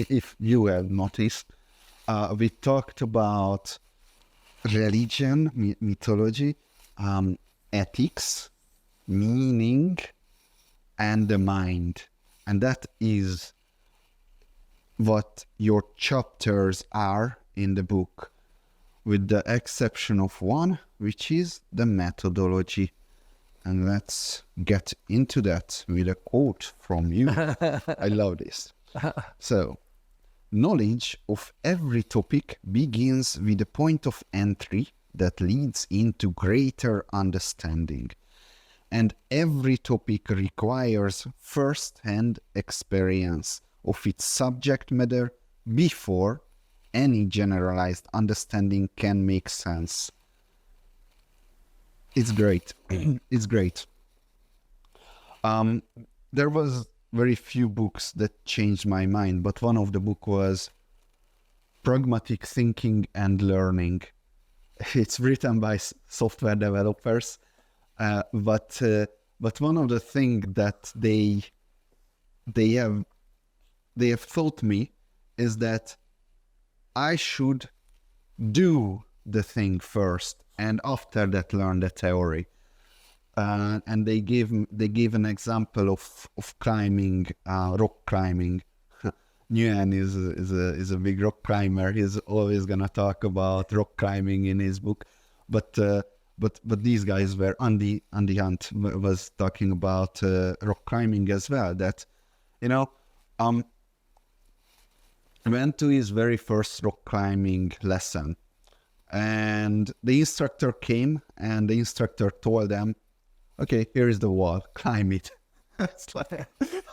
if you have noticed, we talked about religion, mythology, ethics, meaning, and the mind. And that is what your chapters are in the book, with the exception of one, which is the methodology. And let's get into that with a quote from you. I love this. So, knowledge of every topic begins with a point of entry that leads into greater understanding. And every topic requires first-hand experience of its subject matter before any generalized understanding can make sense. It's great. It's great. There was very few books that changed my mind, but one of the book was Pragmatic Thinking and Learning. It's written by software developers, but one of the things that they have taught me is that I should do the thing first, and after that learn the theory. And they gave an example of climbing, rock climbing. Nguyen is a big rock climber. He's always gonna talk about rock climbing in his book, but these guys were Andy Hunt was talking about rock climbing as well. That went to his very first rock climbing lesson. And the instructor came, and the instructor told them, "Okay, here is the wall. Climb it." It's like,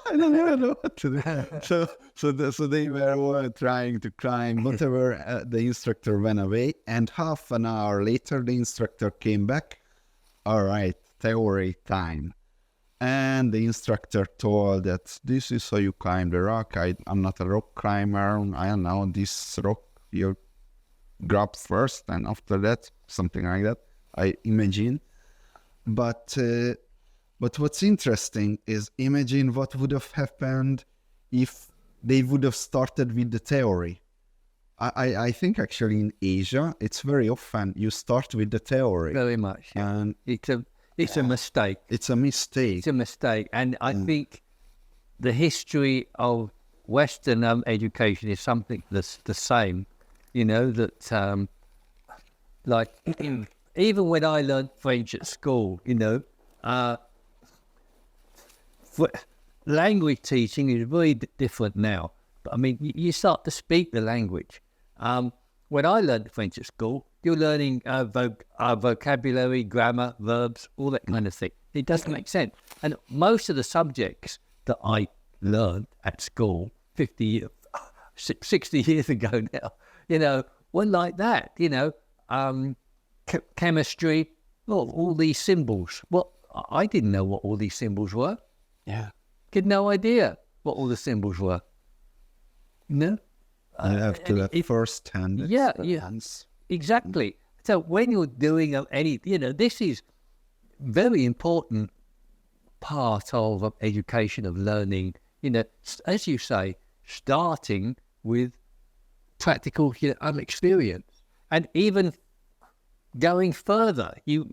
I don't even know what to do. So they were all trying to climb whatever. The instructor went away, and half an hour later, the instructor came back. "All right, theory time." And the instructor told that this is how you climb the rock. I'm not a rock climber. I don't know, this rock you grab first, and after that, something like that, I imagine. But what's interesting is, imagine what would have happened if they would have started with the theory. I think actually in Asia, it's very often you start with the theory. Very much. Yeah. And it's a mistake. It's a mistake. It's a mistake. And I think the history of Western education is something that's the same. That like even when I learned French at school, language teaching is very different now. But I mean, you start to speak the language. When I learned French at school, you're learning vocabulary, grammar, verbs, all that kind of thing. It doesn't make sense. And most of the subjects that I learned at school 60 years ago now, weren't like that. Chemistry, all these symbols. Well, I didn't know what all these symbols were. Yeah. Had no idea what all the symbols were. No. You have to have first-hand experience. Yeah, exactly. So when you're doing this is very important part of education, of learning, as you say, starting with practical experience, and even going further, you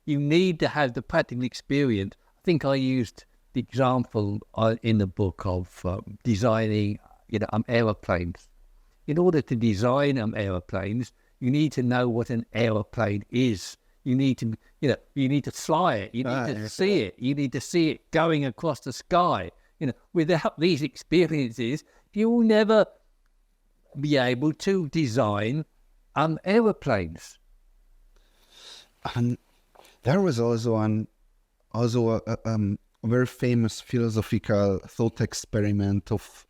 need to have the practical experience. I think I used the example in the book of designing aeroplanes. In order to design aeroplanes, you need to know what an aeroplane is. You need to fly it. You need to see it. You need to see it going across the sky. Without these experiences, you will never be able to design aeroplanes. And there was also a very famous philosophical thought experiment of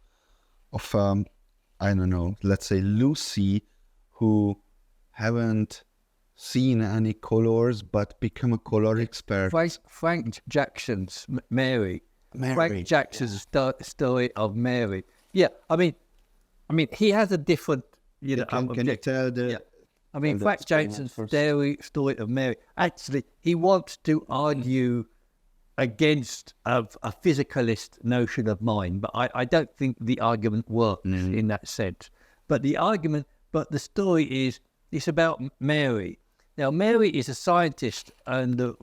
I don't know, let's say Lucy, who haven't seen any colors but become a color expert. Frank Jackson's Mary. Frank Jackson's story of Mary. Yeah, I mean, he has a different, Can you tell the? Yeah. I mean, Frank Jackson's story of Mary. Actually, he wants to argue against a physicalist notion of mind, but I don't think the argument works in that sense. But the story is, it's about Mary. Now, Mary is a scientist in the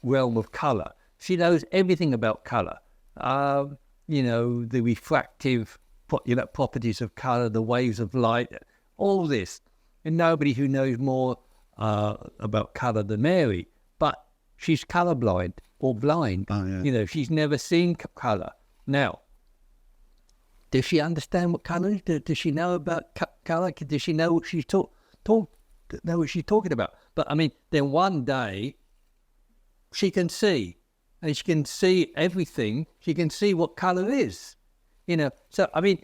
realm of colour. She knows everything about colour. The refractive, properties of colour, the waves of light, all this. And nobody who knows more about colour than Mary. But she's colourblind or blind. Oh, yeah. She's never seen colour. Now, does she understand what colour is? Does she know about colour? Does she know what she's know what she's talking about? But I mean, then one day she can see, and she can see everything. She can see what colour is. So I mean,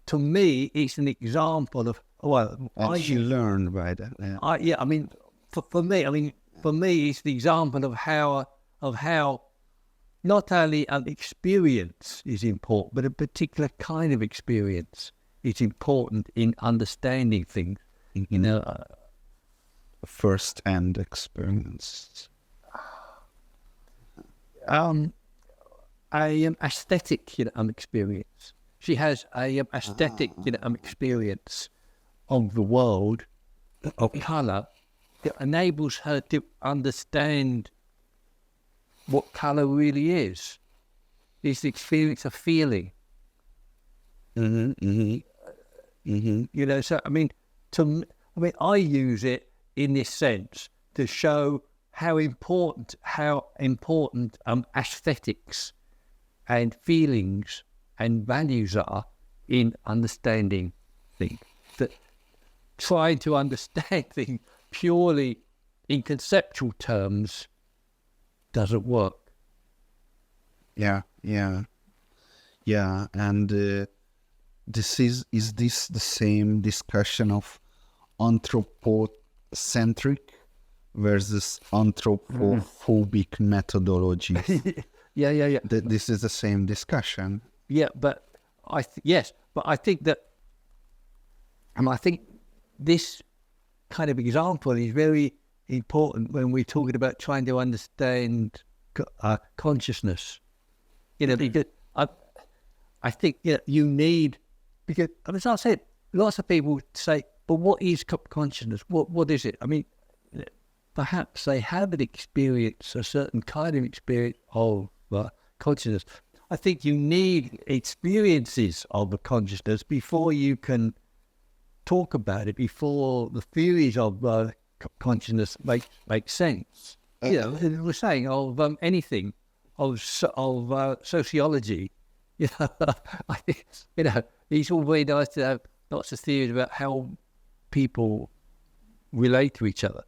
to me, it's an example of she learned by that. Yeah. For me, it's the example of how not only an experience is important, but a particular kind of experience is important in understanding things. First-hand experience. Aesthetic, experience. She has a aesthetic, experience of the world, of colour, that enables her to understand what colour really is. It's the experience of feeling. So I use it in this sense to show how important aesthetics and feelings and values are in understanding things. That trying to understand things purely in conceptual terms doesn't work. Yeah. And this is this the same discussion of anthropocentric versus anthropophobic methodologies? Yeah. This is the same discussion. Yeah, but I think that, and I think this kind of example is very important when we're talking about trying to understand consciousness. Because I think you need, because as I said, lots of people say, but what is consciousness? What is it? I mean, perhaps they have an experience, a certain kind of experience of consciousness. I think you need experiences of the consciousness before you can talk about it, before the theories of consciousness make sense. We're saying of anything, of sociology. I think it's all very nice to have lots of theories about how people relate to each other,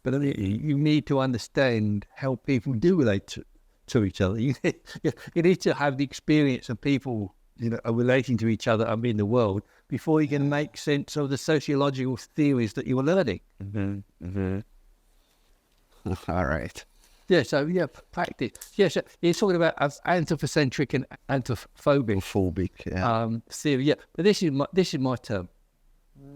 but I mean, you need to understand how people do relate to each other. You need to have the experience of people are relating to each other and in the world before you can make sense of the sociological theories that you are learning. All right. Yeah, so practice. Yeah, so you're talking about anthropocentric and anthrophobic theory. Yeah, but this is my term.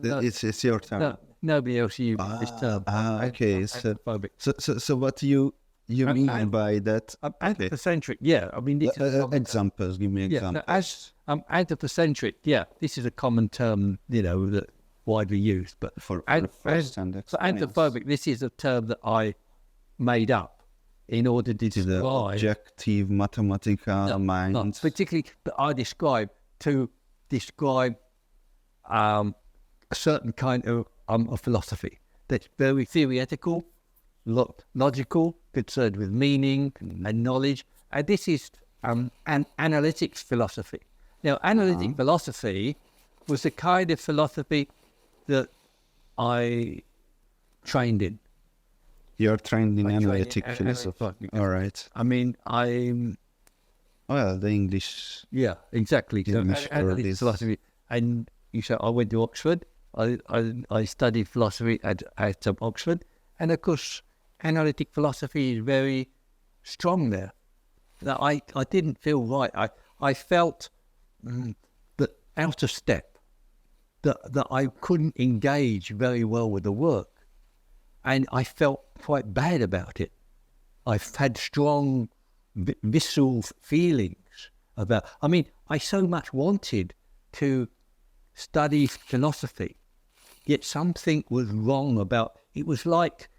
It's your term. No, nobody else uses this term. Okay. Anthrophobic. So what do you mean by that? Anthropocentric. Yeah, I mean this is examples. Give me examples. As anthropocentric. Yeah, this is a common term. That widely used. But for anthrophobic, this is a term that I made up in order to describe objective mathematical mind. No, particularly, but I describe a certain kind of philosophy that's very theoretical, logical, concerned with meaning and knowledge. And this is an analytics philosophy. Now, analytic philosophy was the kind of philosophy that I trained in. You're trained in analytic philosophy. All right. I mean, I'm... Well, the English... Yeah, exactly. English analytic philosophy. And I went to Oxford. I studied philosophy at Oxford. And of course, analytic philosophy is very strong there. That I didn't feel right. I felt that out of step, that I couldn't engage very well with the work. And I felt quite bad about it. I've had strong visceral feelings about. I mean, I so much wanted to study philosophy, yet something was wrong about. It was like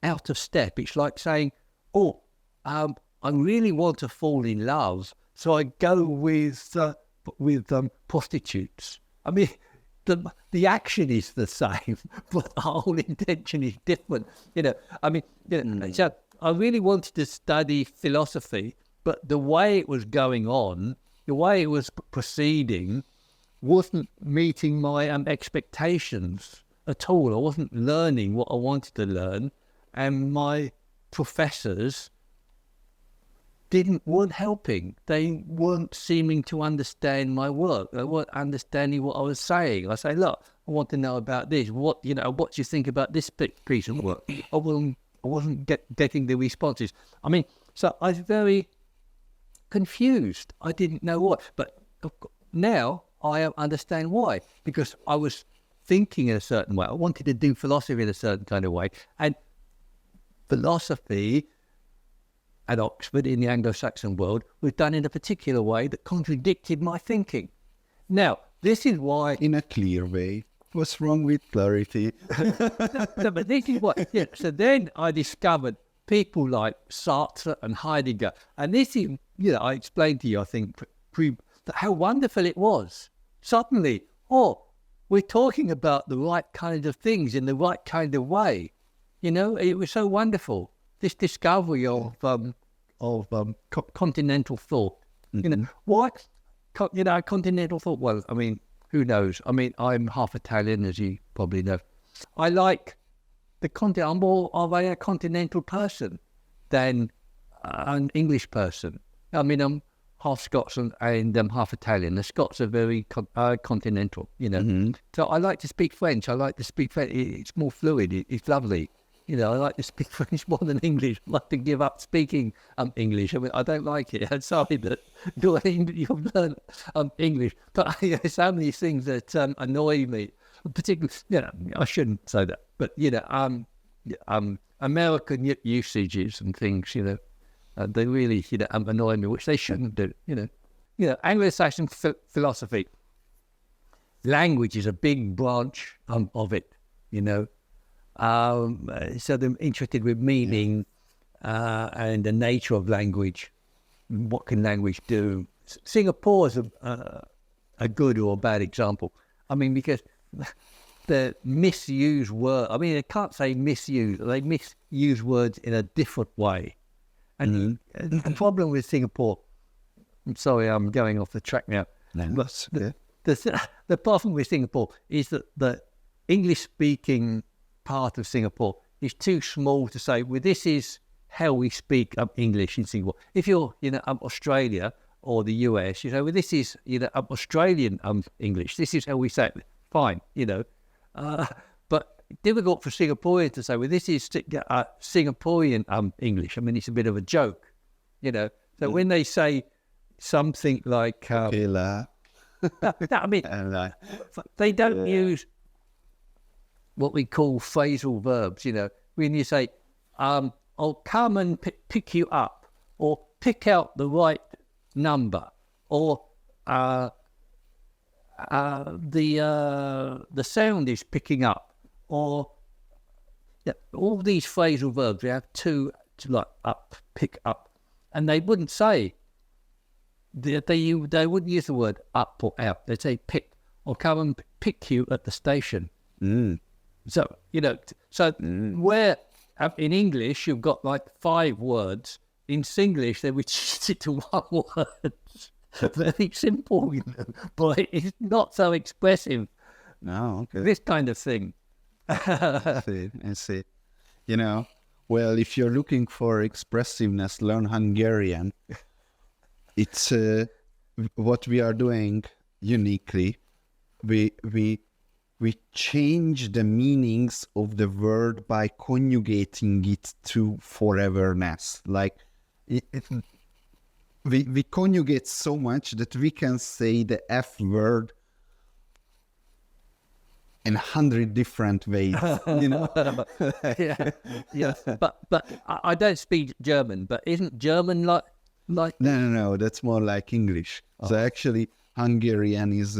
out of step. It's like saying, "Oh, I really want to fall in love, so I go with prostitutes." I mean, the action is the same, but the whole intention is different. I mean, so I really wanted to study philosophy, but the way it was going on, the way it was proceeding, wasn't meeting my expectations at all. I wasn't learning what I wanted to learn, and my professors weren't helping. They weren't seeming to understand my work. They weren't understanding what I was saying. I say, look, I want to know about this. What do you think about this piece of work? I wasn't getting the responses. I mean, so I was very confused. I didn't know what. But now I understand why. Because I was thinking in a certain way. I wanted to do philosophy in a certain kind of way. And philosophy at Oxford, in the Anglo-Saxon world, was done in a particular way that contradicted my thinking. Now, this is why... In a clear way. What's wrong with clarity? No, but this is why... Yeah, so then I discovered people like Sartre and Heidegger. And this is, I explained to you, I think, how wonderful it was. Suddenly, we're talking about the right kind of things in the right kind of way. It was so wonderful. This discovery of continental thought. Mm-hmm. What? Continental thought. Well, I mean, who knows? I mean, I'm half Italian, as you probably know. I like the continent. I'm more of a continental person than an English person. I mean, I'm half Scots and I'm half Italian. The Scots are very continental, Mm-hmm. So I like to speak French. I like to speak French. It's more fluid. It's lovely. I like to speak French more than English. I like to give up speaking English. I mean, I don't like it. I'm sorry that you've learned English. But so many things that annoy me. Particularly, I shouldn't say that. But, American usages and things, they really, annoy me, which they shouldn't do, Anglo-Saxon philosophy. Language is a big branch of it, So they're interested with meaning and the nature of language. What can language do? Singapore is a good or a bad example. I mean, because the misused word, I mean, I can't say misuse. They misuse words in a different way. And the problem with Singapore, I'm sorry, I'm going off the track now. No, that's okay. The problem with Singapore is that the English-speaking part of Singapore is too small to say, well, this is how we speak English in Singapore. If you're, Australia or the US, you say, well, this is, Australian English. This is how we say it. Fine, but difficult for Singaporeans to say, well, this is Singaporean English. I mean, it's a bit of a joke, So when they say something like... I mean, they don't use what we call phrasal verbs, When you say, I'll come and pick you up, or pick out the right number, or... the sound is picking up, or all these phrasal verbs. We have two to like up, pick up, and they wouldn't say they wouldn't use the word up or out. They'd say pick, or come and pick you at the station. So where in English you've got like 5 words, in Singlish they reduce it to 1 word. Very simple, but it's not so expressive. No, okay. This kind of thing. I see. Well, if you're looking for expressiveness, learn Hungarian. It's what we are doing uniquely. We change the meanings of the word by conjugating it to foreverness. Like we conjugate so much that we can say the F word in 100 different ways, yeah. But I don't speak German. But isn't German like Like No. That's more like English. So actually, Hungarian is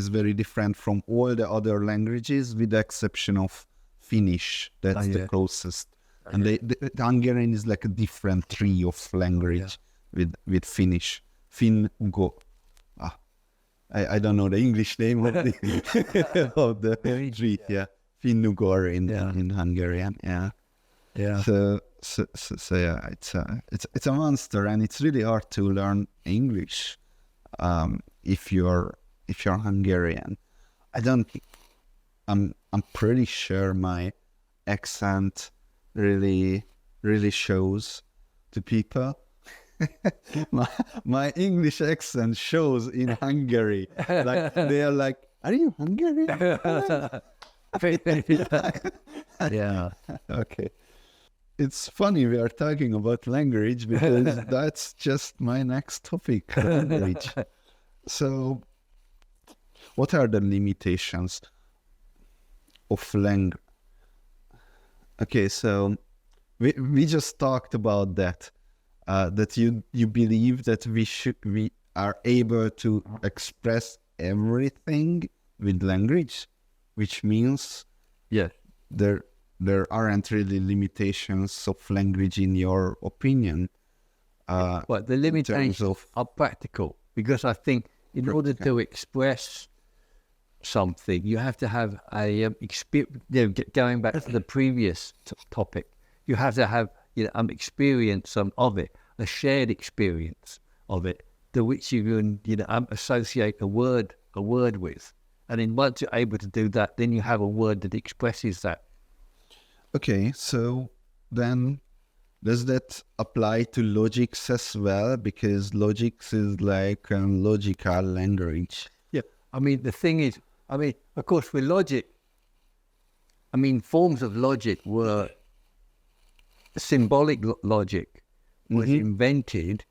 very different from all the other languages, with the exception of Finnish. That's the closest. And the Hungarian is like a different tree of language with Finnish. I don't know the English name of the of the tree. Yeah, Finnugor in Hungarian. Yeah. yeah, So yeah, it's a monster, and it's really hard to learn English if you're Hungarian. I don't. I'm pretty sure my accent really shows to people. my English accent shows in Hungary. Like they are like, "Are you Hungarian?" yeah. Okay. It's funny we are talking about language because that's just my next topic, language. So, what are the limitations of language? Okay, so we just talked about that. That you believe that we are able to express everything with language, which means Yes. there aren't really limitations of language in your opinion. But the limitations are practical, because I think in order to express something, you have to have a experience. Going back to the previous topic, you have to have experience of it, a shared experience of it, to which you can associate a word with, and then once you're able to do that, then you have a word that expresses that. Okay, so then does that apply to logics as well? Because logics is like a logical language. Yeah, I mean, the thing is, of course, with logic, forms of logic were symbolic logic was invented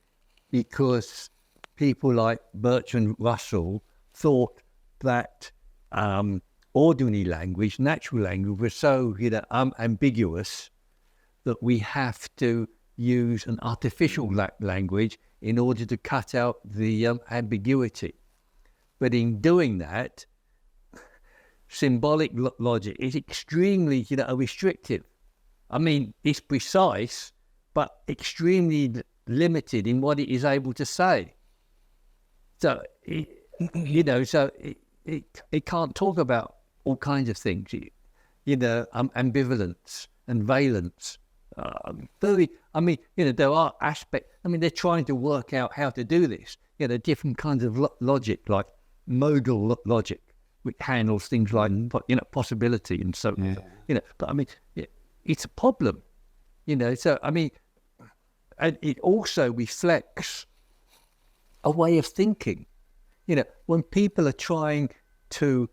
because people like Bertrand Russell thought that ordinary language, natural language, was so ambiguous that we have to use an artificial language in order to cut out the ambiguity. But in doing that, symbolic logic is extremely restrictive. It's precise, but extremely limited in what it is able to say. So, it can't talk about all kinds of things, ambivalence and valence. There are aspects. They're trying to work out how to do this. There are different kinds of logic, like modal logic, which handles things like possibility and so on. But it's a problem. And it also reflects a way of thinking. When people are trying to,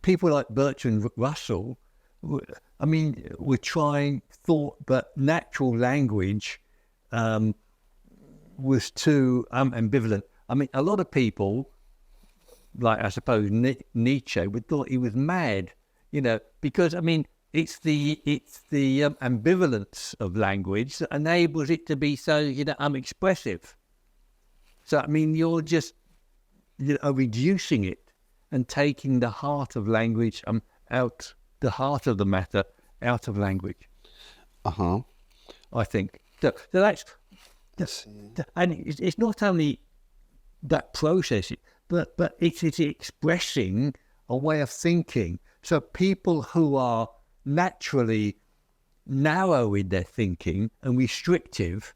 people like Bertrand Russell, we're trying thought, but natural language was too ambivalent. A lot of people, like I suppose Nietzsche, would thought he was mad, because it's the ambivalence of language that enables it to be so expressive. So you're just reducing it and taking the heart of language out, the heart of the matter out of language. I think so that's and it's not only that process, but it is expressing a way of thinking. So people who are naturally narrow in their thinking and restrictive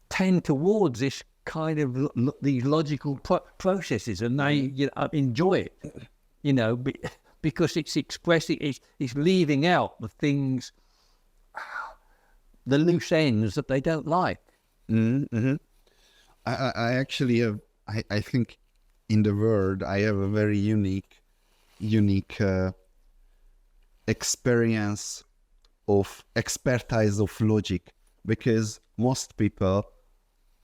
tend towards this kind of these logical processes, and they enjoy it, because it's expressing, it's leaving out the things, the loose ends that they don't like. I actually have, I think in the world I have a very unique experience of expertise of logic, because most people,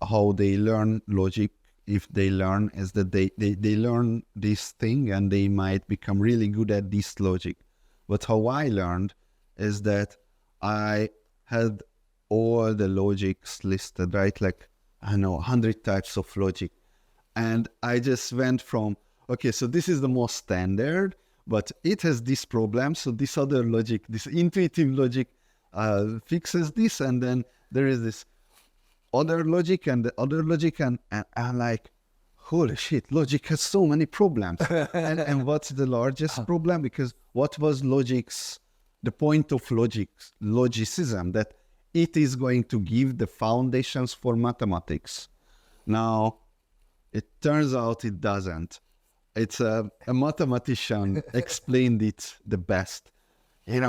how they learn logic, if they learn, is that they learn this thing and they might become really good at this logic. But how I learned is that I had all the logics listed, right? Like, I don't know, 100 types of logic. And I just went from, okay, so this is the most standard, but it has this problem. So this other logic, this intuitive logic fixes this. And then there is this other logic and the other logic. And I'm like, holy shit, logic has so many problems. and what's the largest problem? Because what was the point of logicism, that it is going to give the foundations for mathematics. Now, it turns out it doesn't. It's a mathematician explained it the best. We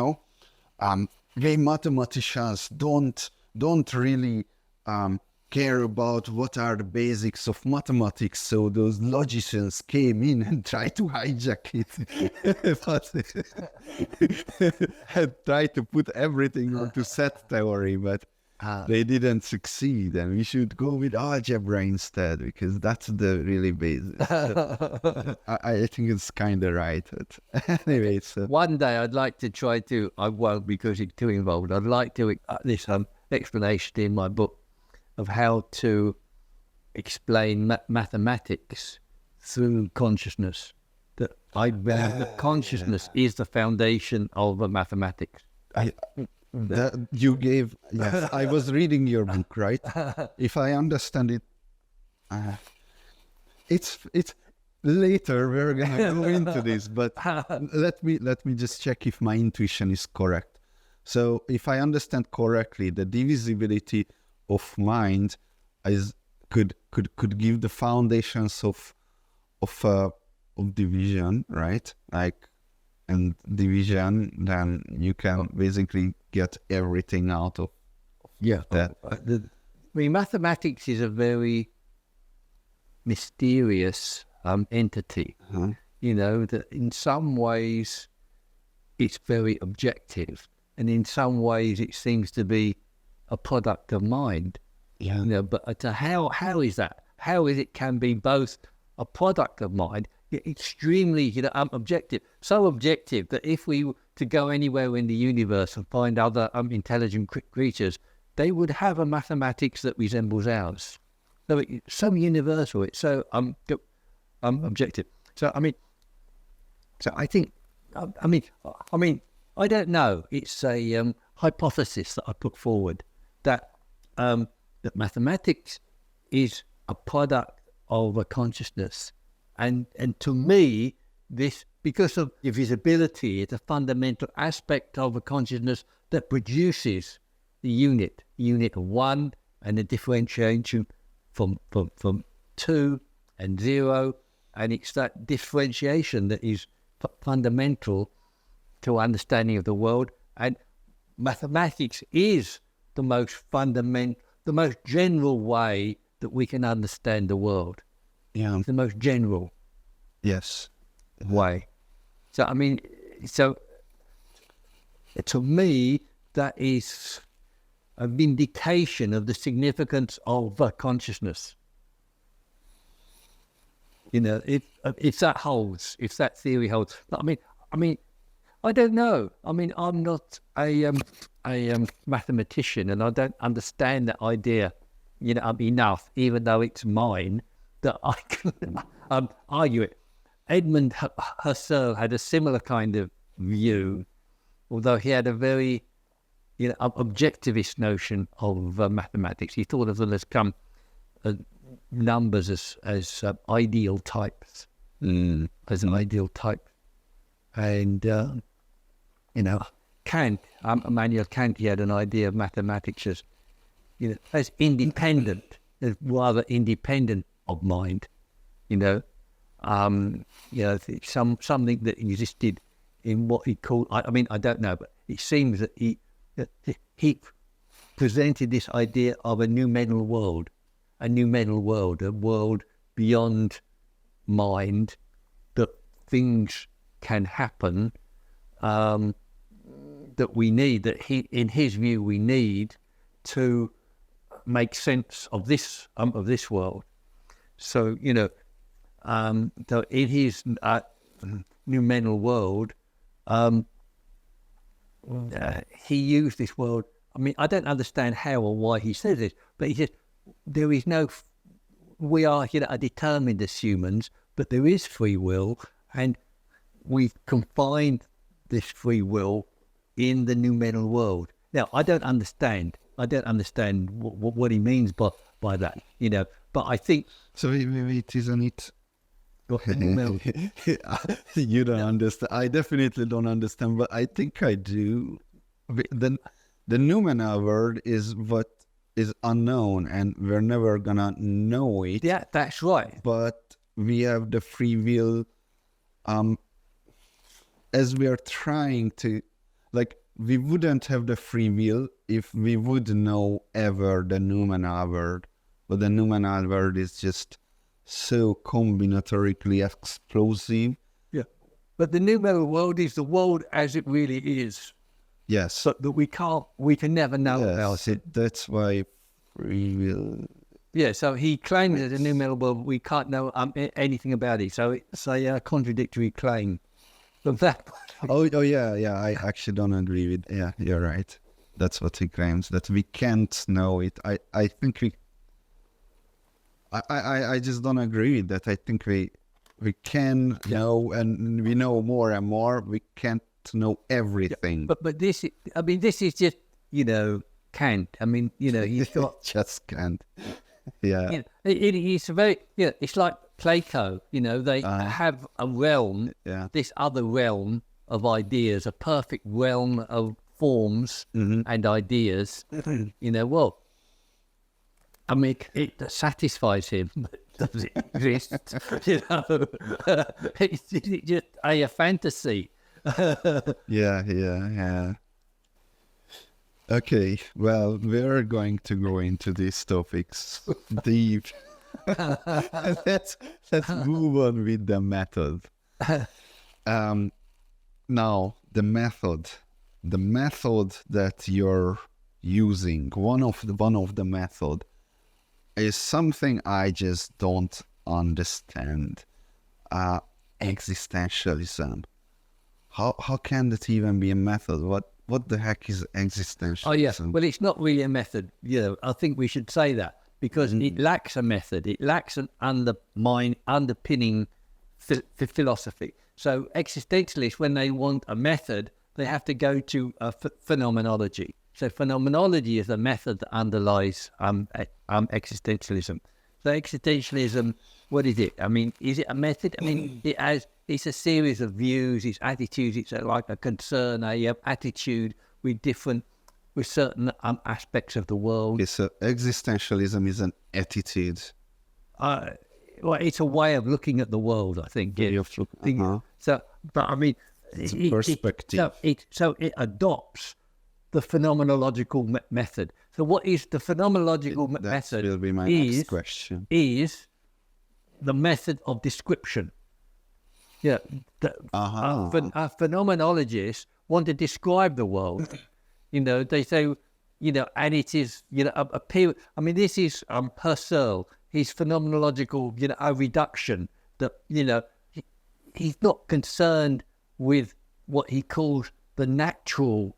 mathematicians don't really care about what are the basics of mathematics. So those logicians came in and tried to hijack it, and tried to put everything onto set theory, but they didn't succeed. And we should go with algebra instead, because that's the really basic. I think it's kind of right. But anyway, so. One day I'd like to try to, I won't because it's too involved, I'd like to, this explanation in my book of how to explain mathematics through consciousness. That consciousness is the foundation of mathematics. You gave, yes, I was reading your book, right? If I understand it, it's later we're gonna go into this, but let me just check if my intuition is correct. So if I understand correctly, the divisibility of mind could give the foundations of division, right? Like, and division, then you can basically get everything out of that. I mean, mathematics is a very mysterious entity. That in some ways it's very objective, and in some ways it seems to be a product of mind. But how is that? How is it can be both a product of mind, yet extremely objective? So objective that if we were to go anywhere in the universe and find other intelligent creatures, they would have a mathematics that resembles ours. So it's so universal. It's so objective. So I think I don't know. It's a hypothesis that I put forward that mathematics is a product of a consciousness, and to me, this, because of the visibility, it's a fundamental aspect of a consciousness that produces the unit of one, and the differentiation from two and zero, and it's that differentiation that is fundamental to understanding of the world. And mathematics is the most fundamental, the most general way that we can understand the world. It's the most general way. So to me, that is a vindication of the significance of consciousness. If that holds, if that theory holds. I don't know. I'm not a mathematician, and I don't understand that idea, enough, even though it's mine, that I can argue it. Edmund Husserl had a similar kind of view, although he had a very, objectivist notion of mathematics. He thought of them as numbers as ideal types, as an ideal type. And, Kant, Immanuel Kant, he had an idea of mathematics as, as independent, as rather independent of mind, something that existed in what he called, I don't know, but it seems that he presented this idea of a noumenal world, a world beyond mind, that things can happen, that we need, that in his view, we need to make sense of this world. So, so in his noumenal world, he used this world I mean, I don't understand how or why he says this, but he says there is no. We are, are determined as humans, but there is free will, and we've confined this free will in the noumenal world. Now, I don't understand. What he means by that, But I think So wait, isn't it? noumenal- You don't understand. I definitely don't understand, but I think I do. The noumenal world is what is unknown, and we're never gonna know it. yeah, that's right. But we have the free will. As we are trying to, like, we wouldn't have the free will if we would know ever the noumenal world. But the noumenal world is just so combinatorically explosive. Yeah, but the noumenal world is the world as it really is. Yes. So that we can never know about it. That's why free will. Yeah, so he claims that the noumenal world, we can't know anything about it. So it's a contradictory claim from that. Oh, yeah. I actually don't agree with. Yeah, you're right. That's what he claims, that we can't know it. I think we. I just don't agree with that. I think we can know, and we know more and more. We can't know everything. But this is just Kant. I mean, he's got just can't. Yeah. It's very it's like Plato. They have a realm, this other realm of ideas, a perfect realm of forms and ideas. Well, I mean, it satisfies him. Does it exist? Is it just a fantasy? Yeah. Okay, well, we're going to go into these topics deep. let's move on with the method. Now, the method that you're using, one of the method is something I just don't understand. Existentialism. How can that even be a method? What the heck is existentialism? Oh yeah, well, it's not really a method. I think we should say that because it lacks a method. It lacks an underpinning philosophy. So existentialists, when they want a method, they have to go to phenomenology. So phenomenology is the method that underlies existentialism. So existentialism, what is it? I mean, is it a method? I mean, it's a series of views, it's attitudes, it's like a concern, a attitude with certain aspects of the world. Okay, so existentialism is an attitude. Well, it's a way of looking at the world, I think. So, but I mean, it's a perspective. So it adopts the phenomenological method. So what is the phenomenological method? That will be my next question. Is the method of description. Yeah, phenomenologists want to describe the world. They say, and it is, a period. I mean, this is Husserl, his phenomenological, a reduction that, he's not concerned with what he calls the natural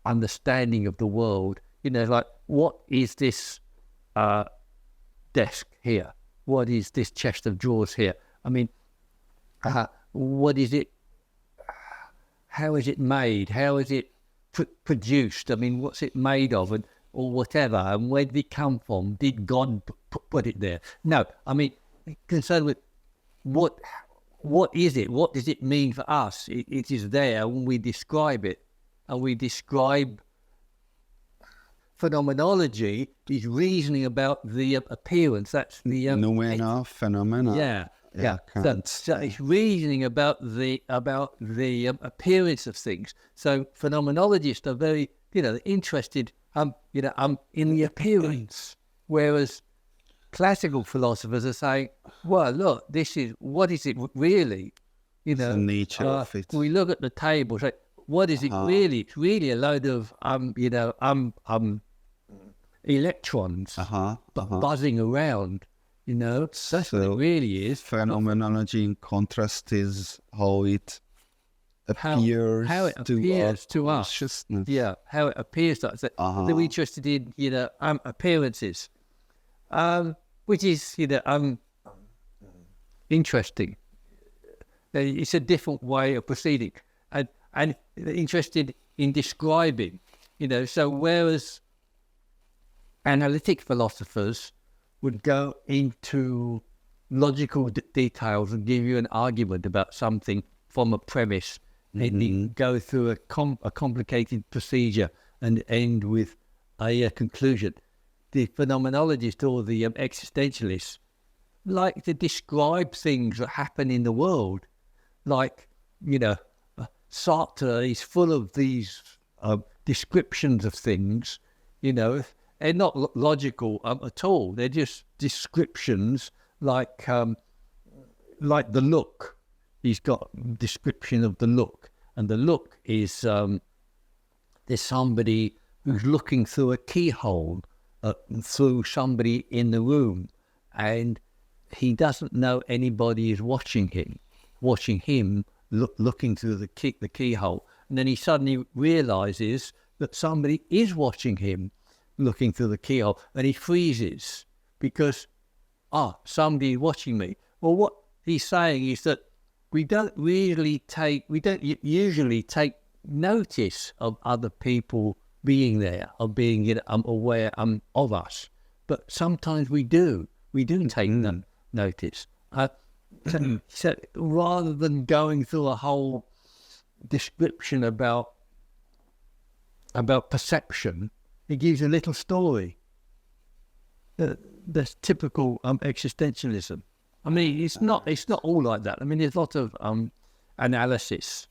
understanding of the world. Like, what is this desk here? What is this chest of drawers here? I mean, what is it? How is it made? How is it produced? I mean, what's it made of, or whatever? And where did it come from? Did God put it there? No, I mean, concerned with what is it? What does it mean for us? It is there when we describe it, and we describe. Phenomenology is reasoning about the appearance. That's the phenomena. Yeah. So it's reasoning about the appearance of things. So phenomenologists are very, interested, in the appearance, whereas classical philosophers are saying, well, look, what is it really? It's the nature of it. We look at the table, say, what is it really? It's really a load of, electrons buzzing around. That's what it really is. Phenomenology, in contrast, is how it appears how it appears to us. consciousness. Yeah, how it appears to us. That They're interested in, appearances, which is, interesting. It's a different way of proceeding, and interested in describing, So whereas analytic philosophers would go into logical details and give you an argument about something from a premise, and then go through a complicated procedure and end with a conclusion. The phenomenologists or the existentialists like to describe things that happen in the world, like, Sartre is full of these descriptions of things, they're not logical at all. They're just descriptions, like the look. He's got description of the look, and the look is there's somebody who's looking through a keyhole through somebody in the room, and he doesn't know anybody is watching him looking through the keyhole, and then he suddenly realizes that somebody is watching him looking through the keyhole, and he freezes because somebody is watching me. Well, what he's saying is that we don't usually take notice of other people being there, or being aware of us, but sometimes we do take notice. So rather than going through a whole description about perception, he gives a little story. That's typical existentialism. I mean, it's not all like that. I mean, there's a lot of analysis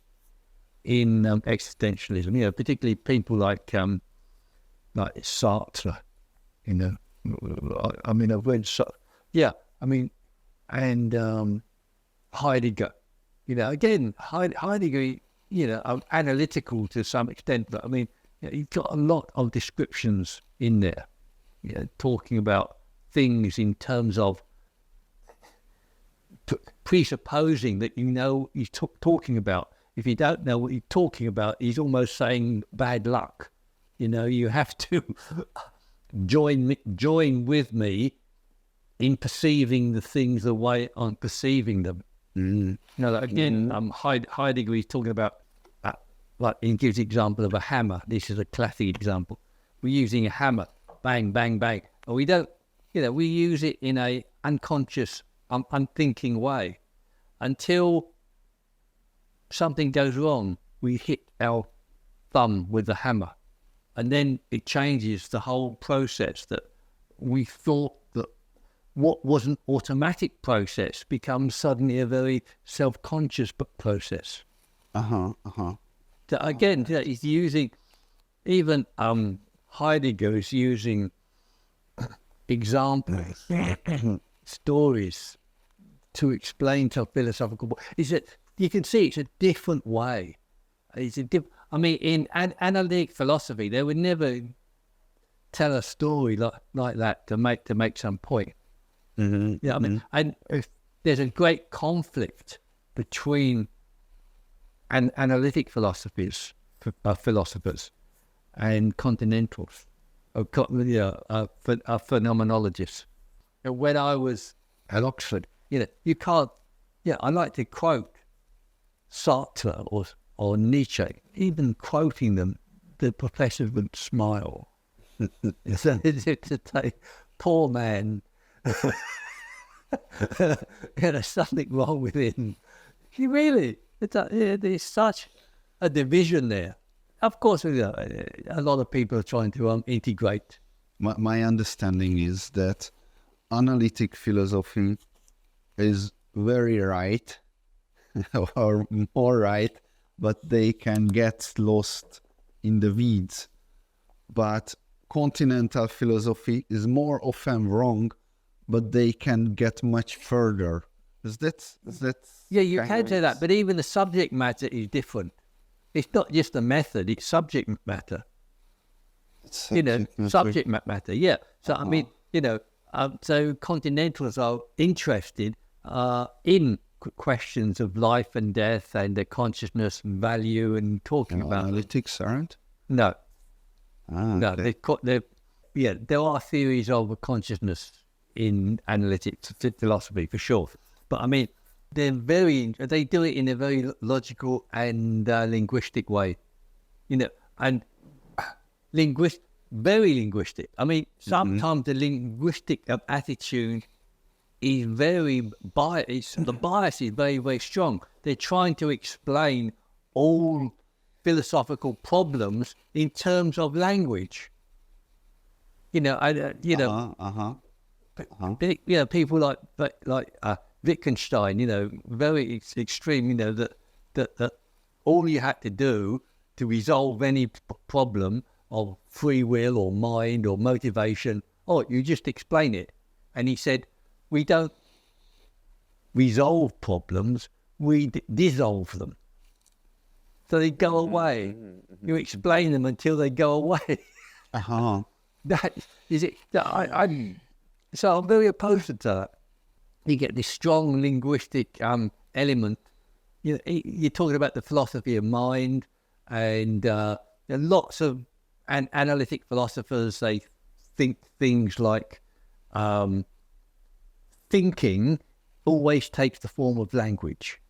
in existentialism. Particularly people like Sartre. I mean, I've read and Heidegger. Again, Heidegger. Analytical to some extent, but I mean, you've got a lot of descriptions in there, talking about things in terms of presupposing that he's talking about. If you don't know what he's talking about, he's almost saying bad luck. You have to join with me in perceiving the things the way I'm perceiving them. Heidegger is talking about, like, he gives the example of a hammer. This is a classic example. We're using a hammer, bang, bang, bang. And we don't, we use it in a unconscious, unthinking way until something goes wrong. We hit our thumb with the hammer, and then it changes the whole process that we thought that what was an automatic process becomes suddenly a very self-conscious process. So again, he's using, even Heidegger is using examples, stories to explain to a philosophical point. You can see it's a different way. In analytic philosophy, they would never tell a story like that to make some point. And if there's a great conflict between analytic philosophers and continentals, phenomenologists. And when I was at Oxford, you can't. I like to quote Sartre or Nietzsche. Even quoting them, the professor would smile. So it's a poor man. There's something wrong with him. Really, there's such a division there. Of course, a lot of people are trying to integrate. My understanding is that analytic philosophy is very right, or more right, but they can get lost in the weeds. But continental philosophy is more often wrong, but they can get much further. Is that? Yeah, you can say that, but even the subject matter is different. It's not just the method; it's subject matter. Subject matter. Yeah. So I mean, so continentals are interested in questions of life and death and the consciousness and value and talking about analytics aren't? no, Ah, okay. there are theories of consciousness in analytics philosophy for sure, but I mean they do it in a very logical and linguistic way, and very linguistic. I mean, sometimes the linguistic attitude is very biased. The bias is very, very strong. They're trying to explain all philosophical problems in terms of language. People like Wittgenstein, very extreme. That all you had to do to resolve any problem of free will or mind or motivation, you just explain it. And he said, we don't resolve problems, we dissolve them. So they go away. You explain them until they go away. That is it. So I'm very opposed to that. You get this strong linguistic element. You're talking about the philosophy of mind, and there are lots of analytic philosophers. They think things like thinking always takes the form of language.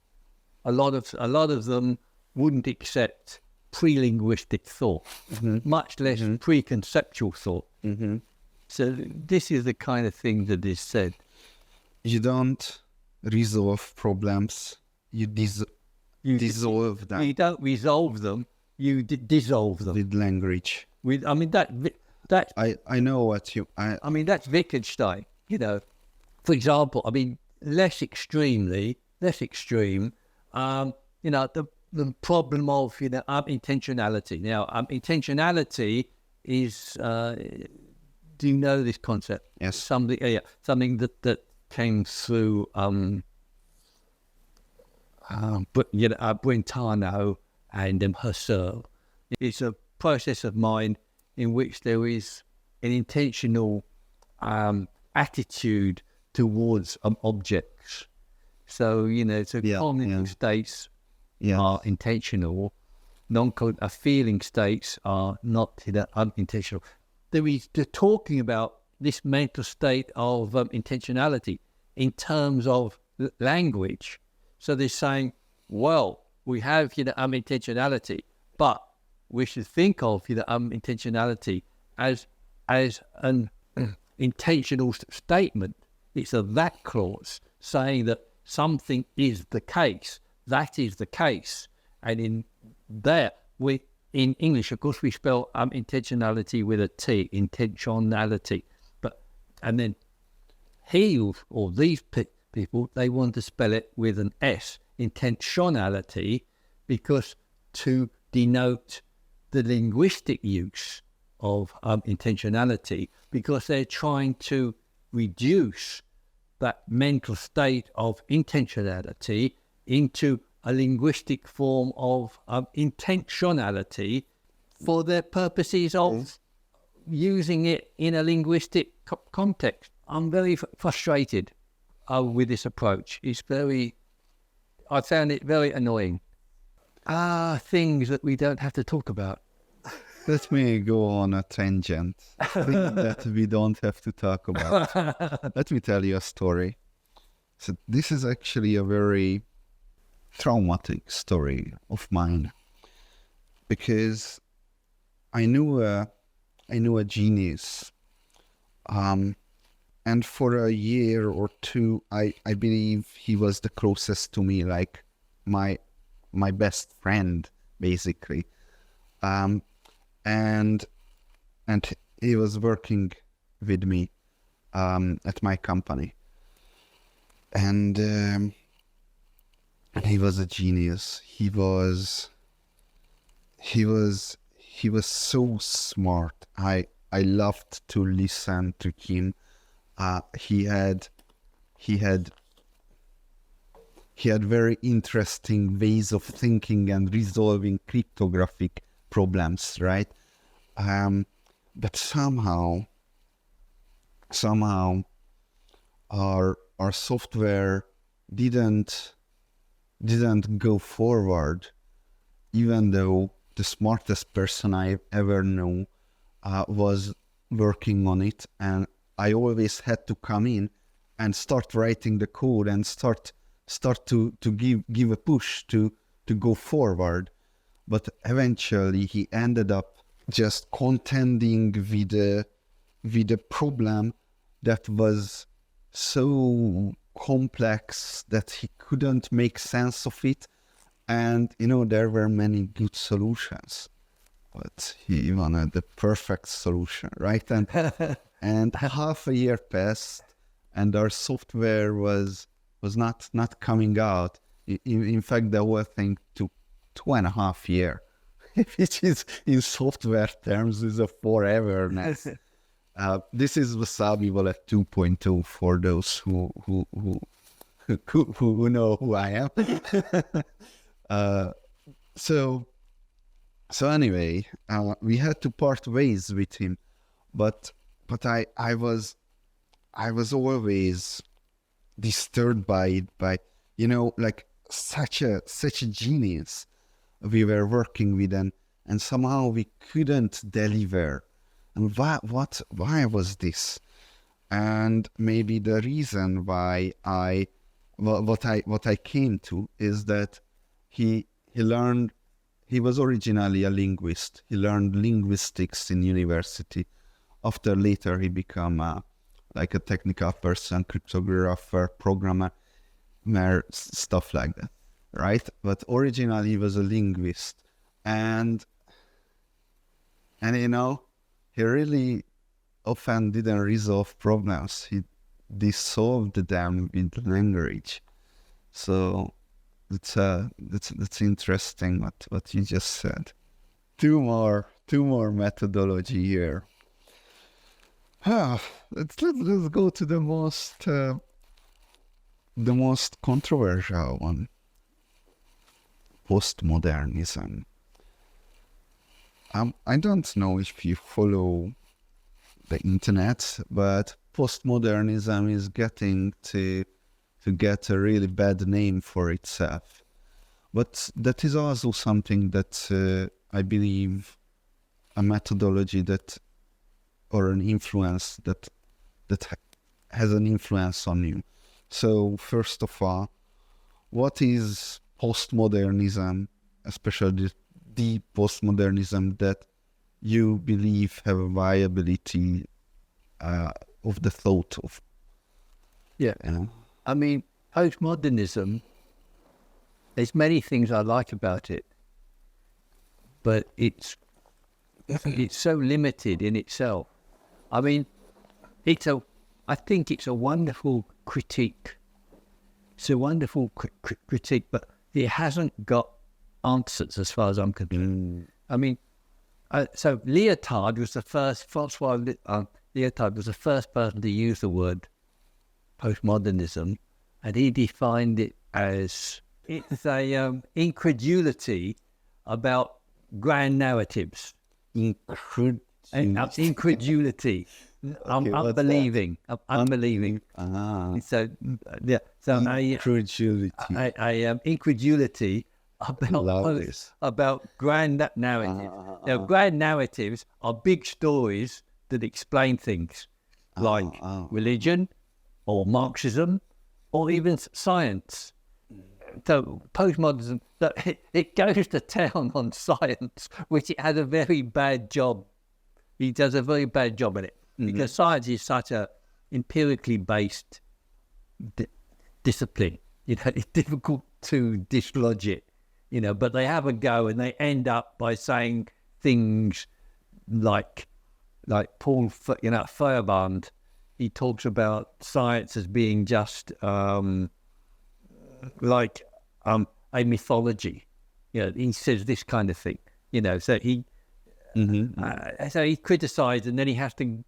A lot of them wouldn't accept pre-linguistic thought, much less preconceptual thought. So this is the kind of thing that is said. You don't resolve problems. You dissolve them. You don't resolve them. You dissolve them with language. I know what you. I mean, that's Wittgenstein. For example, I mean, less extreme. The problem of intentionality. Now, intentionality is. Do you know this concept? Yes. Something that came through. Brentano and Husserl. It's a process of mind in which there is an intentional attitude towards objects. So, cognitive states are intentional, feeling states are not unintentional. They're talking about this mental state of intentionality in terms of language. So they're saying, well, we have intentionality, but we should think of intentionality as an intentional statement. It's a that clause saying that something is the case. That is the case. And in English, of course, we spell intentionality with a T, intentionality. And then these people, they want to spell it with an S, intentionality, because to denote the linguistic use of intentionality, because they're trying to reduce that mental state of intentionality into a linguistic form of intentionality for their purposes of using it in a linguistic context. I'm very frustrated with this approach. I found it very annoying. Things that we don't have to talk about. Let me go on a tangent that we don't have to talk about. Let me tell you a story. So this is actually a very traumatic story of mine, because I knew a genius, and for a year or two, I believe he was the closest to me, like my best friend, basically. And he was working with me at my company, and he was a genius. He was so smart. I loved to listen to him. He had very interesting ways of thinking and resolving cryptographic problems, right? But somehow our software didn't didn't go forward, even though the smartest person I ever knew was working on it, and I always had to come in and start writing the code and start to give a push to go forward. But eventually he ended up just contending with a problem that was so complex that he couldn't make sense of it. And, there were many good solutions, but he wanted the perfect solution, right? And half a year passed, and our software was not coming out. In fact, the whole thing took 2.5 years, which is in software terms is a foreverness. This is Wasabi Wallet 2.0 for those who know who I am. So anyway, we had to part ways with him, but I was always disturbed by it, like such a genius we were working with, and somehow we couldn't deliver. And why was this? And maybe the reason why what I came to is that he was originally a linguist. He learned linguistics in university. After later he became like a technical person, cryptographer, programmer, stuff like that, right? But originally he was a linguist, and he really often didn't resolve problems. He dissolved them with language. So that's interesting what you just said. Two more methodology here. Let's go to the most controversial one. Postmodernism. I don't know if you follow the internet, but postmodernism is getting to get a really bad name for itself. But that is also something that I believe a methodology that, or an influence that has an influence on you. So first of all, what is postmodernism, especially the postmodernism that you believe have a viability of the thought of? Yeah. I mean, postmodernism, there's many things I like about it, but it's so limited in itself. I mean, I think it's a wonderful critique. It's a wonderful critique, but it hasn't got answers as far as I'm concerned. I mean, so Lyotard was the first, Francois Lyotard was the first person to use the word postmodernism, and he defined it as it's a incredulity about grand narratives. Incredulity. Unbelieving. Unbelieving. So yeah. So incredulity. Incredulity about grand narratives. Grand narratives are big stories that explain things like religion or Marxism or even science. So postmodernism, it goes to town on science, which it has a very bad job. He does a very bad job at it, because science is such a empirically based discipline. It's difficult to dislodge it, but they have a go, and they end up by saying things like Paul, Feyerabend. He talks about science as being just like a mythology. He says this kind of thing. So he so he criticised, and then he has to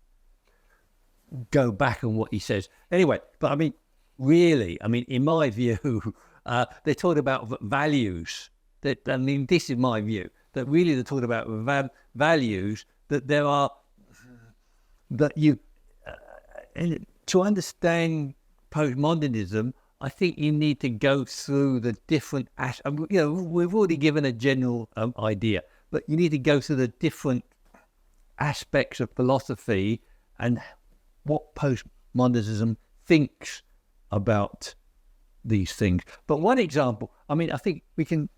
go back on what he says. Anyway, but I mean, really, in my view, they're talking about values. This is my view, that really they're talking about values, that there are, that you, to understand postmodernism, I think you need to go through the different, we've already given a general idea, but you need to go through the different aspects of philosophy and what postmodernism thinks about these things. But one example, I think we can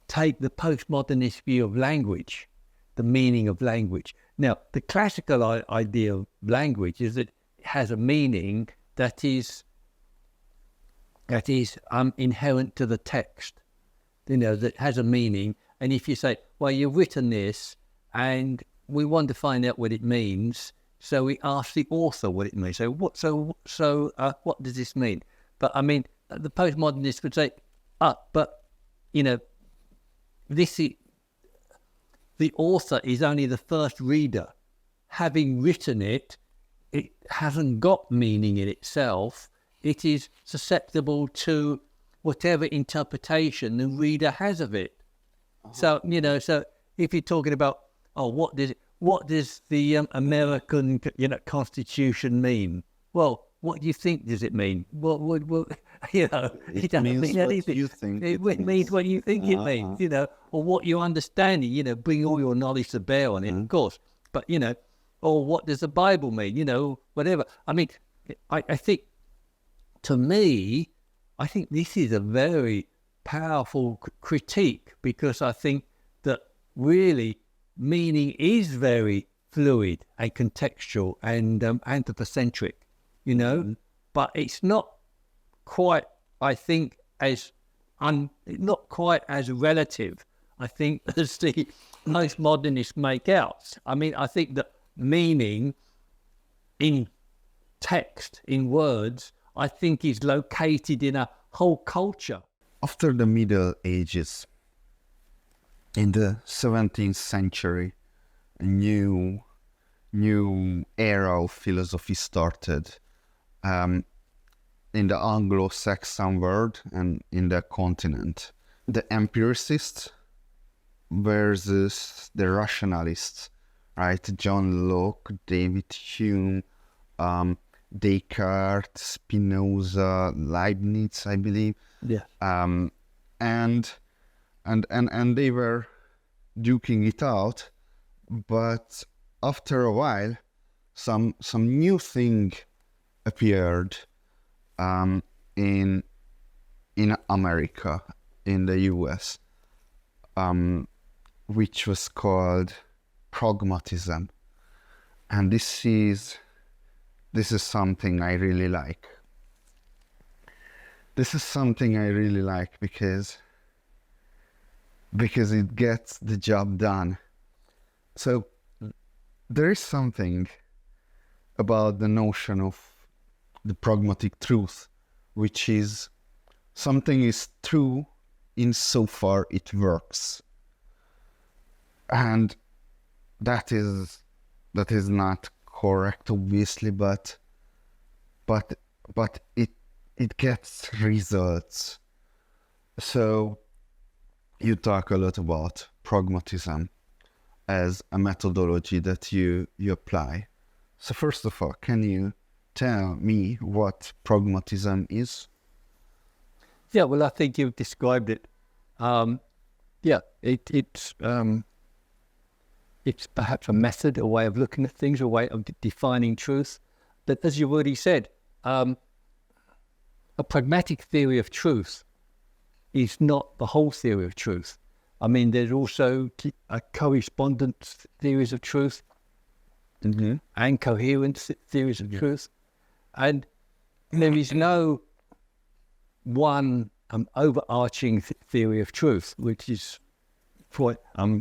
take the postmodernist view of language, the meaning of language. Now, the classical idea of language is that it has a meaning that is inherent to the text, that has a meaning. And if you say, well, you've written this and we want to find out what it means, so we ask the author what it means. So what does this mean? But the postmodernists would say, the author is only the first reader. Having written it, it hasn't got meaning in itself. It is susceptible to whatever interpretation the reader has of it. So if you're talking about, what does the American Constitution mean? Well, what do you think does it mean? Well, it doesn't mean anything. It means what you think it means, or what you're understanding. Bring all your knowledge to bear on it, of course. But or what does the Bible mean? Whatever. I think, to me, I think this is a very powerful critique, because I think that really meaning is very fluid and contextual and anthropocentric, but it's not quite, I think, not quite as relative, I think, as the postmodernists make out. I think that meaning in text, in words, I think is located in a whole culture. After the Middle Ages, in the 17th century, a new era of philosophy started in the Anglo-Saxon world and in the continent. The empiricists versus the rationalists, right? John Locke, David Hume, Descartes, Spinoza, Leibniz, I believe. Yeah. And they were duking it out, but after a while, some new thing appeared in America, in the US, which was called Pragmatism, and this is something I really like. This is something I really like because it gets the job done. So there is something about the notion of the pragmatic truth, which is something is true insofar it works. And that is not correct, obviously, but it gets results. So you talk a lot about pragmatism as a methodology that you apply. So first of all, can you tell me what pragmatism is? Yeah, well, I think you've described it. It's perhaps a method, a way of looking at things, a way of defining truth. But as you've already said, a pragmatic theory of truth is not the whole theory of truth. There's also correspondent theories of truth, and coherent theories of truth. And there is no one overarching theory of truth, which is quite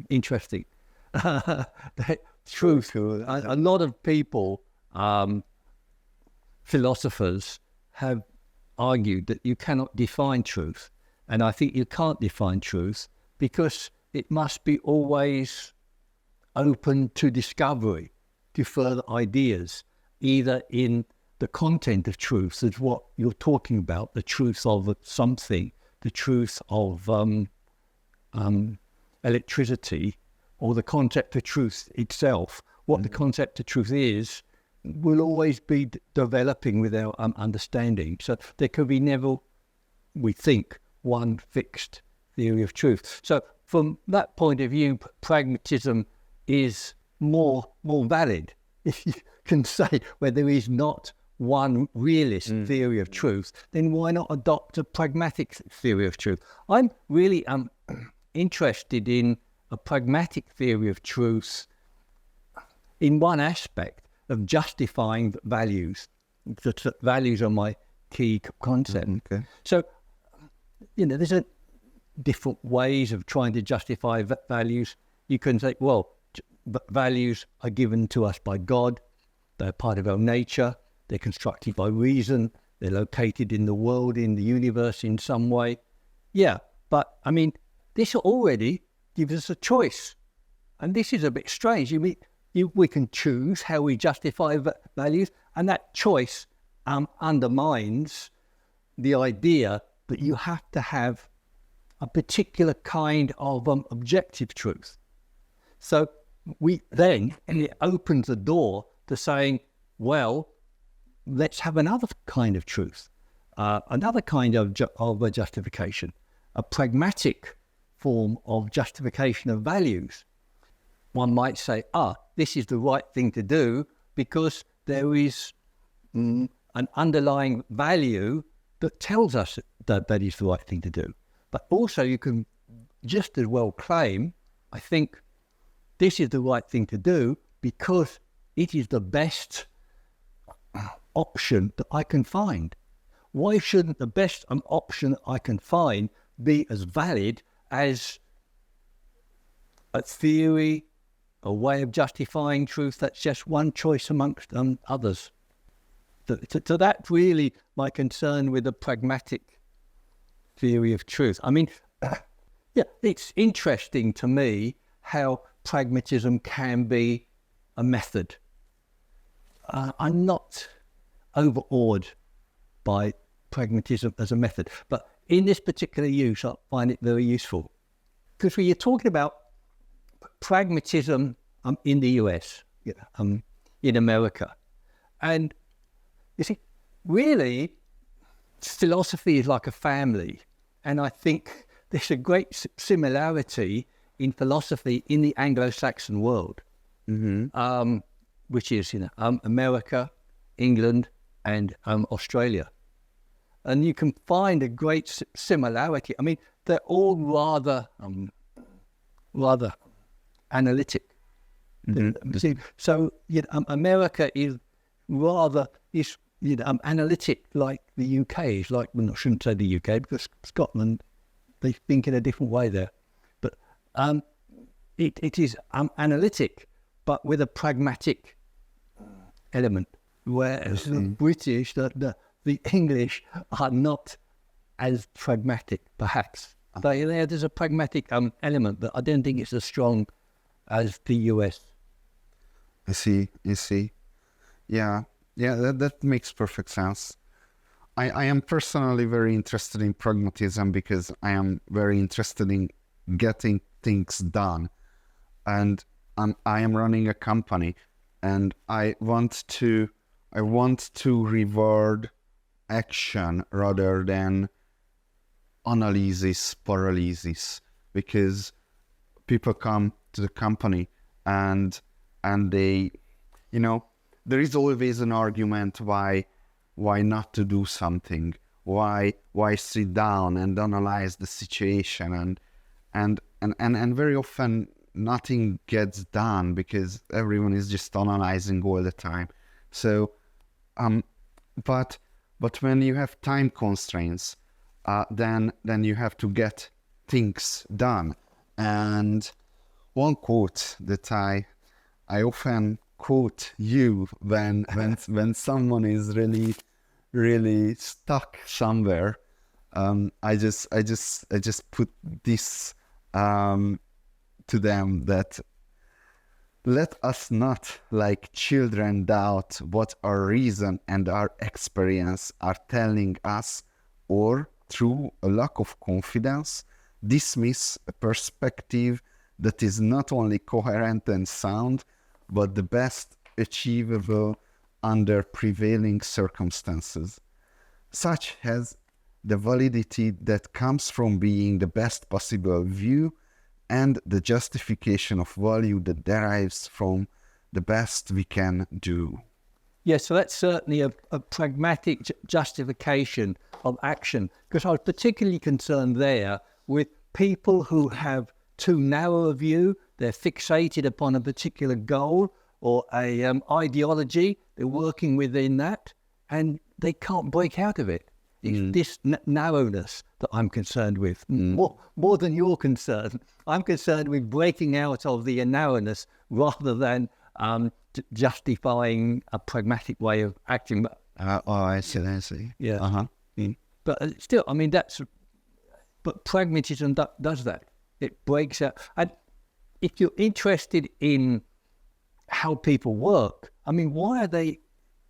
interesting. Truth, a lot of people, philosophers, have argued that you cannot define truth. And I think you can't define truth because it must be always open to discovery, to further ideas, either in the content of truth, that's what you're talking about, the truth of something, the truth of electricity, or the concept of truth itself. What the concept of truth is will always be developing with our understanding. So there could be never, we think, one fixed theory of truth. So from that point of view, pragmatism is more valid. If you can say where there is not one realist theory of truth, then why not adopt a pragmatic theory of truth? I'm really interested in a pragmatic theory of truth in one aspect of justifying values. The values are my key concept. Okay. So, there's different ways of trying to justify values. You can say, well, values are given to us by God. They're part of our nature. They're constructed by reason. They're located in the world, in the universe in some way. Yeah, but I mean, this already gives us a choice. And this is a bit strange. We can choose how we justify values, and that choice undermines the idea that you have to have a particular kind of objective truth. So it opens the door to saying, well, let's have another kind of truth, another kind of a justification, a pragmatic form of justification of values. One might say, this is the right thing to do because there is an underlying value that tells us that is the right thing to do. But also you can just as well claim, I think this is the right thing to do because it is the best option that I can find. Why shouldn't the best option I can find be as valid as a theory, a way of justifying truth that's just one choice amongst others? So that's really my concern with the pragmatic theory of truth. I mean, it's interesting to me how pragmatism can be a method. I'm not overawed by pragmatism as a method, but in this particular use, I find it very useful. Because when you're talking about pragmatism in the US, in America, and you see, really, philosophy is like a family. And I think there's a great similarity in philosophy in the Anglo-Saxon world, which is, America, England, and Australia. And you can find a great similarity. I mean, they're all rather analytic. So, America is analytic, like the UK is. Like, well, I shouldn't say the UK because Scotland, they think in a different way there. But it is analytic, but with a pragmatic element. Whereas the British, the English are not as pragmatic, perhaps. There's a pragmatic element, but I don't think it's as strong as the US. I see. Yeah, that makes perfect sense. I am personally very interested in pragmatism because I am very interested in getting things done. And I am running a company, and I want to reward action rather than analysis paralysis, because people come to the company and they, there is always an argument why not to do something, why sit down and analyze the situation, and very often nothing gets done because everyone is just analyzing all the time. So but when you have time constraints, then you have to get things done. And one quote that I often quote you when someone is really stuck somewhere, I just put this to them, that let us not, like children, doubt what our reason and our experience are telling us, or through a lack of confidence dismiss a perspective that is not only coherent and sound, but the best achievable under prevailing circumstances, such as the validity that comes from being the best possible view and the justification of value that derives from the best we can do. Yes, so that's certainly a pragmatic justification of action, because I was particularly concerned there with people who have too narrow a view. They're fixated upon a particular goal or a ideology. They're working within that, and they can't break out of it. It's this narrowness that I'm concerned with. More than you're concerned. I'm concerned with breaking out of the narrowness rather than justifying a pragmatic way of acting. I see. Yeah. But still, I mean, but pragmatism does that. It breaks out. And if you're interested in how people work, I mean, why are they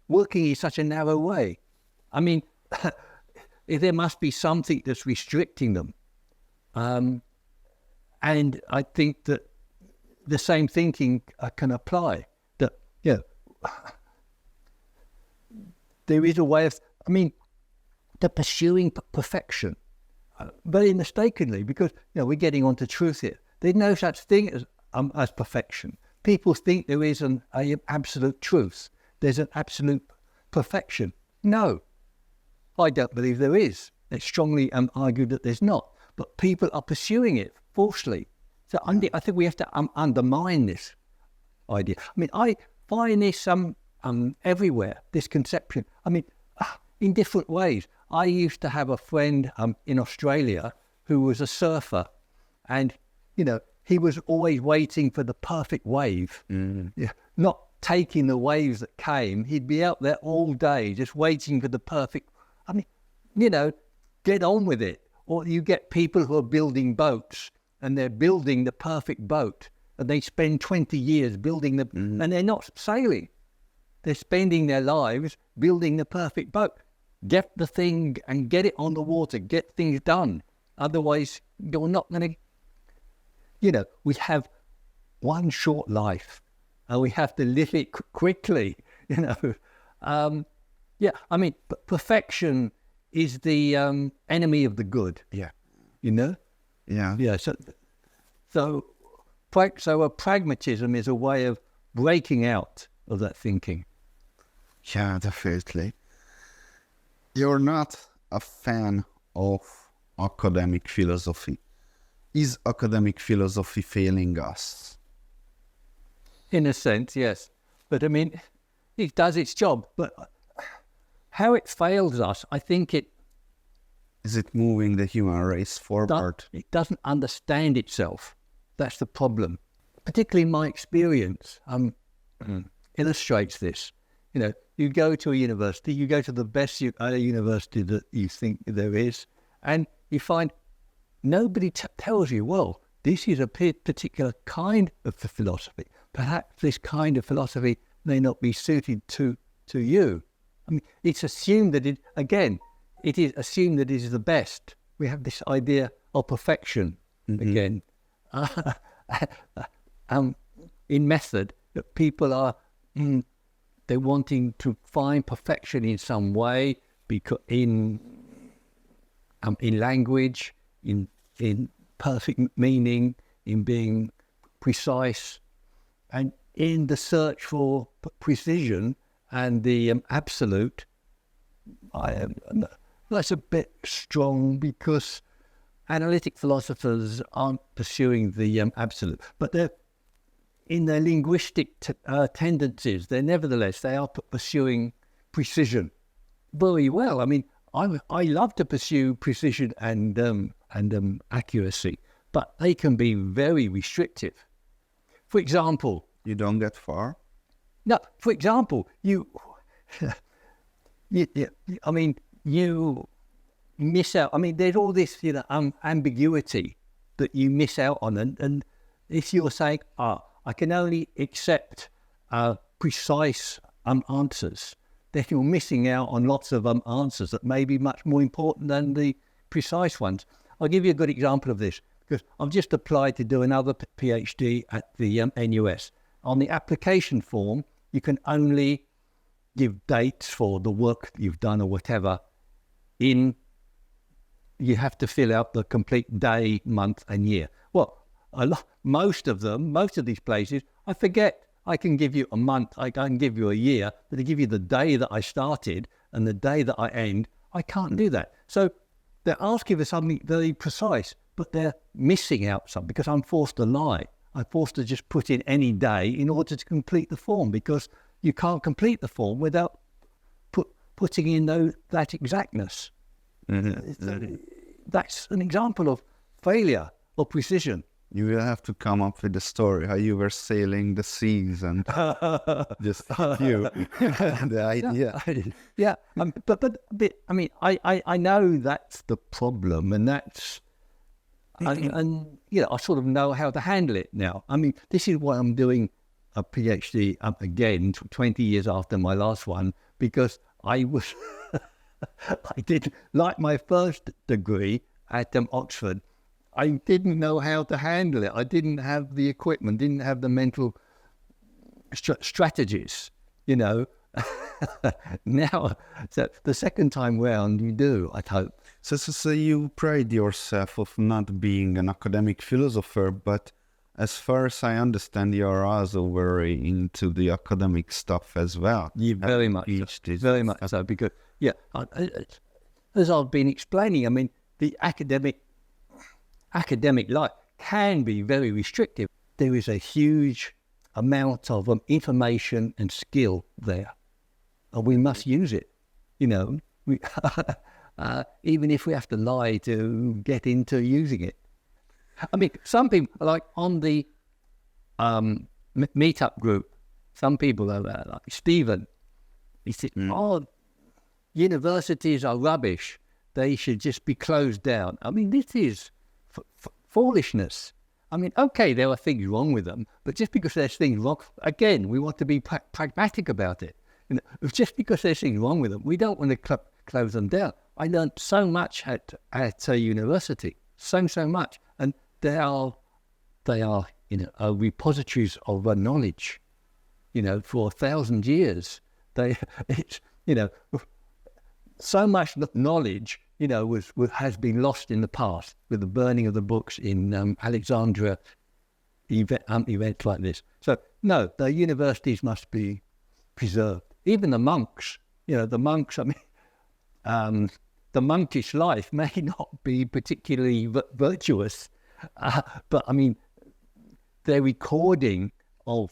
working in such a narrow way? I mean, there must be something that's restricting them. And I think that the same thinking can apply. That, there is a way of, I mean, they're pursuing perfection, very mistakenly, because, we're getting onto truth here. There's no such thing as perfection. People think there is an absolute truth. There's an absolute perfection. No, I don't believe there is. It's strongly argued that there's not. But people are pursuing it falsely. So I think we have to undermine this idea. I mean, I find this everywhere, this conception. I mean, in different ways. I used to have a friend in Australia who was a surfer, and, he was always waiting for the perfect wave, not taking the waves that came. He'd be out there all day just waiting for the perfect, I mean, get on with it. Or you get people who are building boats, and they're building the perfect boat, and they spend 20 years building and they're not sailing. They're spending their lives building the perfect boat. Get the thing and get it on the water, get things done. Otherwise, you're not going to, we have one short life and we have to live it quickly, I mean, but perfection is the enemy of the good. Yeah. Yeah. So a pragmatism is a way of breaking out of that thinking. Yeah, definitely. You're not a fan of academic philosophy. Is academic philosophy failing us? In a sense, yes. But I mean, it does its job. But how it fails us, I think Is it moving the human race forward? It doesn't understand itself. That's the problem. Particularly my experience illustrates this. You go to a university, you go to the best university that you think there is, and you find nobody tells you, well, this is a particular kind of philosophy. Perhaps this kind of philosophy may not be suited to you. I mean, it's assumed that it is assumed that it is the best. We have this idea of perfection again. In method, that people are they're wanting to find perfection in some way, because in language, in perfect meaning, in being precise, and in the search for precision and the absolute. That's a bit strong, because analytic philosophers aren't pursuing the absolute, but they're in their linguistic tendencies. They are pursuing precision very well. I mean, I love to pursue precision and accuracy, but they can be very restrictive. For example, You don't get far? no. For example, you miss out. I mean, there's all this, ambiguity that you miss out on, and if you're saying, I can only accept precise answers, then you're missing out on lots of answers that may be much more important than the precise ones. I'll give you a good example of this, because I've just applied to do another PhD at the NUS. On the application form, you can only give dates for the work you've done or whatever. You have to fill out the complete day, month, and year. Well, most of these places, I forget. I can give you a month, I can give you a year, but to give you the day that I started and the day that I end, I can't do that. So they're asking for something very precise, but they're missing out something because I'm forced to lie. I'm forced to just put in any day in order to complete the form, because you can't complete the form without putting in that exactness. Mm-hmm. That's an example of failure of precision. You will have to come up with the story how you were sailing the seas and just you the idea. Yeah, but I mean, I know that's the problem, and that's and you know, I sort of know how to handle it now. I mean, this is why I'm doing a PhD again 20 years after my last one, because I was I did, like my first degree at Oxford, I didn't know how to handle it. I didn't have the equipment, didn't have the mental strategies, you know. Now, so the second time round, you do, I hope. So you pride yourself of not being an academic philosopher, but as far as I understand, you're also very into the academic stuff as well. Yeah, very much so, because, yeah, as I've been explaining, I mean, the academic life can be very restrictive. There is a huge amount of information and skill there, and we must use it. You know, even if we have to lie to get into using it. I mean, some people, like on the meetup group, some people are like Stephen. He said, "Oh, universities are rubbish. They should just be closed down." I mean, this is foolishness. I mean, okay, there are things wrong with them, but just because there's things wrong, again, we want to be pragmatic about it. You know, just because there's things wrong with them, we don't want to close them down. I learned so much at a university, so much, and they are you know, repositories of knowledge. You know, for 1,000 years, it's you know, so much knowledge, you know, has been lost in the past with the burning of the books in Alexandria, events like this. So no, the universities must be preserved. Even the monks, you know, I mean, the monkish life may not be particularly virtuous, but I mean, their recording of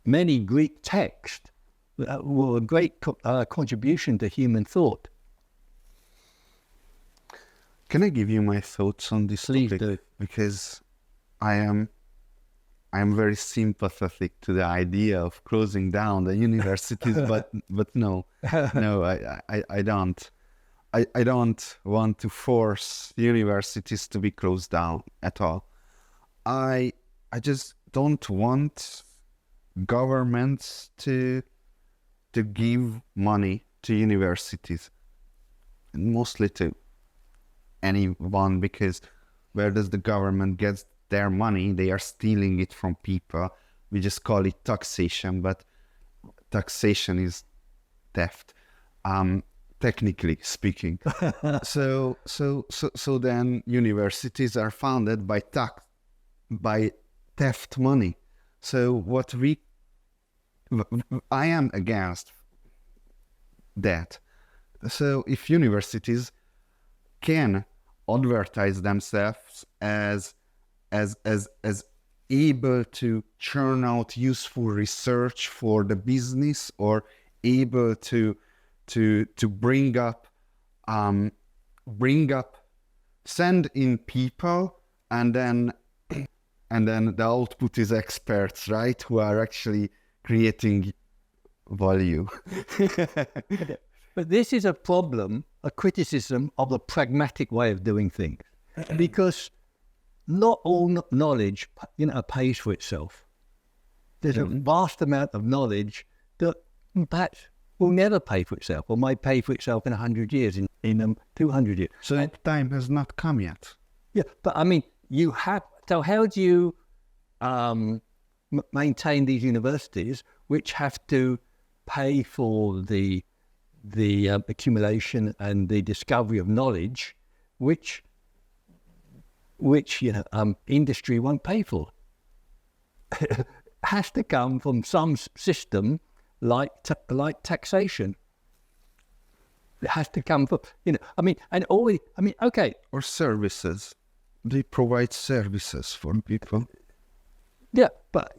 many Greek texts were a great contribution to human thought. Can I give you my thoughts on this Please topic? do. Because I am very sympathetic to the idea of closing down the universities, but no, I don't. I don't want to force universities to be closed down at all. I just don't want governments to give money to universities, and mostly to anyone, because where does the government get their money? They are stealing it from people. We just call it taxation, but taxation is theft, technically speaking. So then universities are funded by theft money. So I am against that. So if universities can advertise themselves as able to churn out useful research for the business, or able to send in people, and then the output is experts, right, who are actually creating value. But this is a problem, a criticism of the pragmatic way of doing things, because not all knowledge, you know, pays for itself. There's a vast amount of knowledge that perhaps will never pay for itself, or might pay for itself in 100 years, in 200 years. So that time has not come yet. Yeah, but I mean, you have. So how do you maintain these universities which have to pay for the accumulation and the discovery of knowledge, which industry won't pay for. Has to come from some system like taxation. It has to come from, okay. Or services. They provide services for people. Yeah, but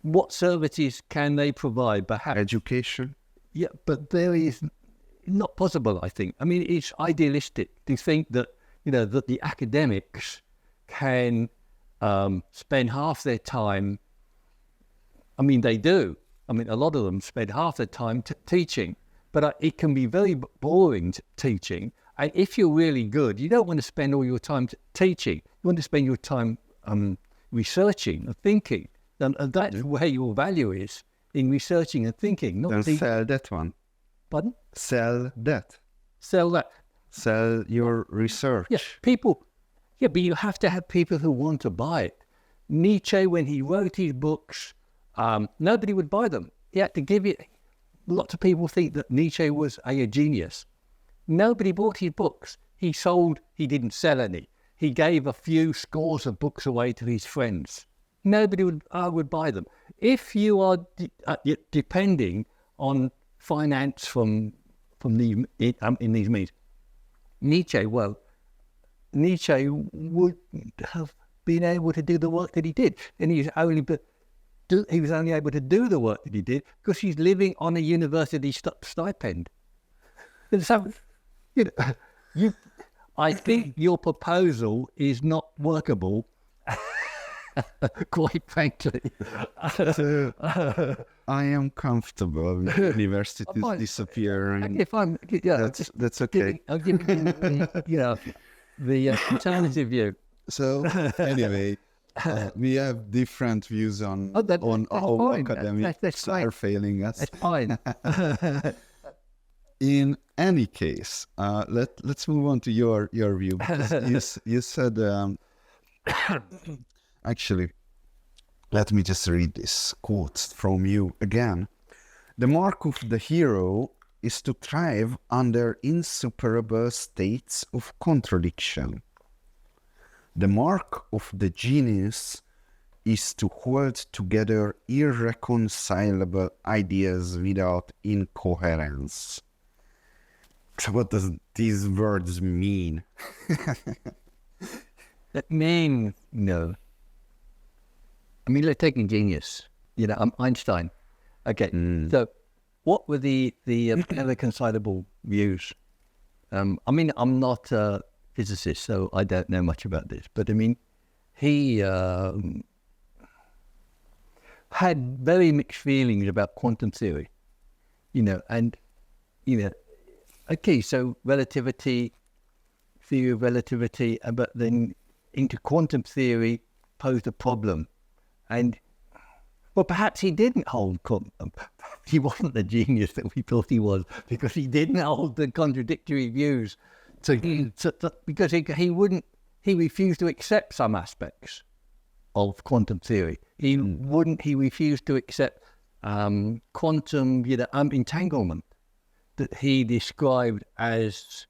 what services can they provide? Perhaps Education. Yeah, but there is not possible, I think. I mean, it's idealistic to think that, that the academics can spend half their time, I mean, they do. I mean, a lot of them spend half their time teaching, but it can be very boring teaching. And if you're really good, you don't want to spend all your time teaching. You want to spend your time researching and thinking. And that's where your value is, in researching and thinking. Not Then sell that one. Pardon? Sell that. Sell that. Sell your research. Yeah, people. Yeah, but you have to have people who want to buy it. Nietzsche, when he wrote his books, nobody would buy them. He had to give it. Lots of people think that Nietzsche was a genius. Nobody bought his books. He didn't sell any. He gave a few scores of books away to his friends. Nobody would buy them. If you are depending on finance from in these means, Nietzsche would have been able to do the work that he did, and he was only able to do the work that he did because he's living on a university stipend. And so, I think your proposal is not workable. Quite frankly. I am comfortable with universities disappearing. That's okay. I'll give you, the alternative view. So anyway, we have different views on how academics are failing us. That's fine. In any case, let's move on to your view. You said, actually, let me just read this quote from you again. The mark of the hero is to thrive under insuperable states of contradiction. The mark of the genius is to hold together irreconcilable ideas without incoherence. So what does these words mean? That means, I mean, let's take a genius. I'm Einstein. Okay, so what were the irreconcilable views? I mean, I'm not a physicist, so I don't know much about this. But I mean, he had very mixed feelings about quantum theory, okay, so relativity, theory of relativity, but then into quantum theory posed a problem. And, well, perhaps he didn't hold, he wasn't the genius that we thought he was, because he didn't hold the contradictory views, because he refused to accept some aspects of quantum theory. He refused to accept quantum, entanglement that he described as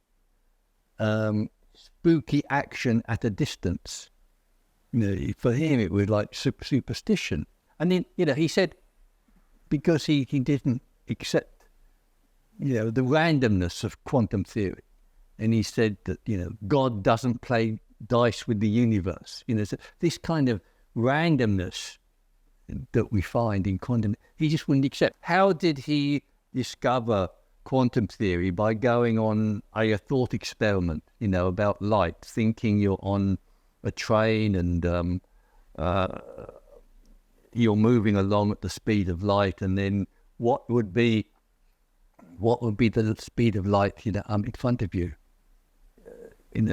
spooky action at a distance. For him it was like superstition. And then, he said, because he didn't accept, the randomness of quantum theory. And he said that, God doesn't play dice with the universe. So this kind of randomness that we find in quantum, he just wouldn't accept. How did he discover quantum theory? By going on a thought experiment, about light, thinking you're on a train and you're moving along at the speed of light, and then what would be the speed of light, in front of you?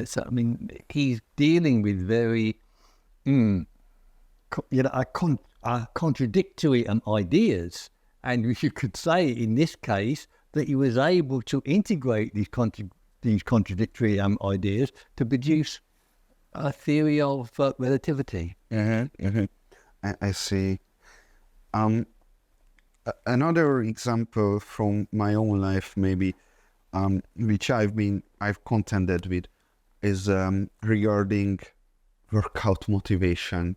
So, I mean, he's dealing with very, contradictory ideas, and you could say in this case that he was able to integrate these contradictory ideas to produce a theory of relativity. I see. Another example from my own life, maybe, which I've contended with, is regarding workout motivation.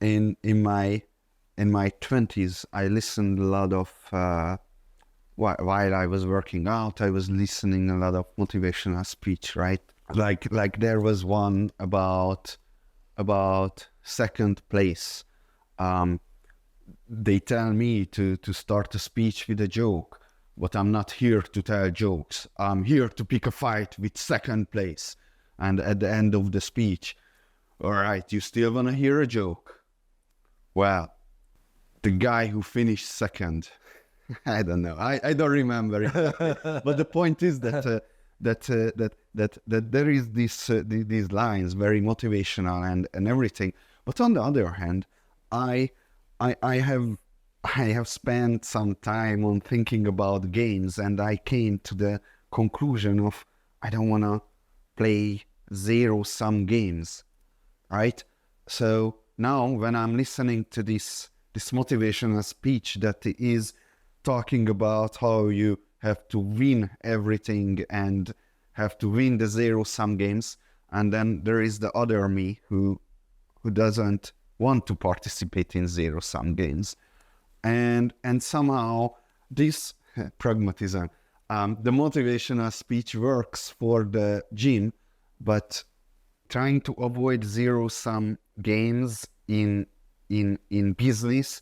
In my 20s, I listened a lot of while I was working out, I was listening a lot of motivational speech, right? Like there was one about second place. They tell me to start a speech with a joke, but I'm not here to tell jokes. I'm here to pick a fight with second place. And at the end of the speech, all right, you still want to hear a joke? Well, the guy who finished second, I don't know. I don't remember it. But the point is that that there is these lines, very motivational and everything. But on the other hand, I have spent some time on thinking about games, and I came to the conclusion of I don't want to play zero-sum games, right? So now when I'm listening to this motivational speech that is talking about how you have to win everything and have to win the zero-sum games, and then there is the other me who doesn't want to participate in zero-sum games, and somehow this pragmatism, the motivational speech works for the gym, but trying to avoid zero-sum games in business,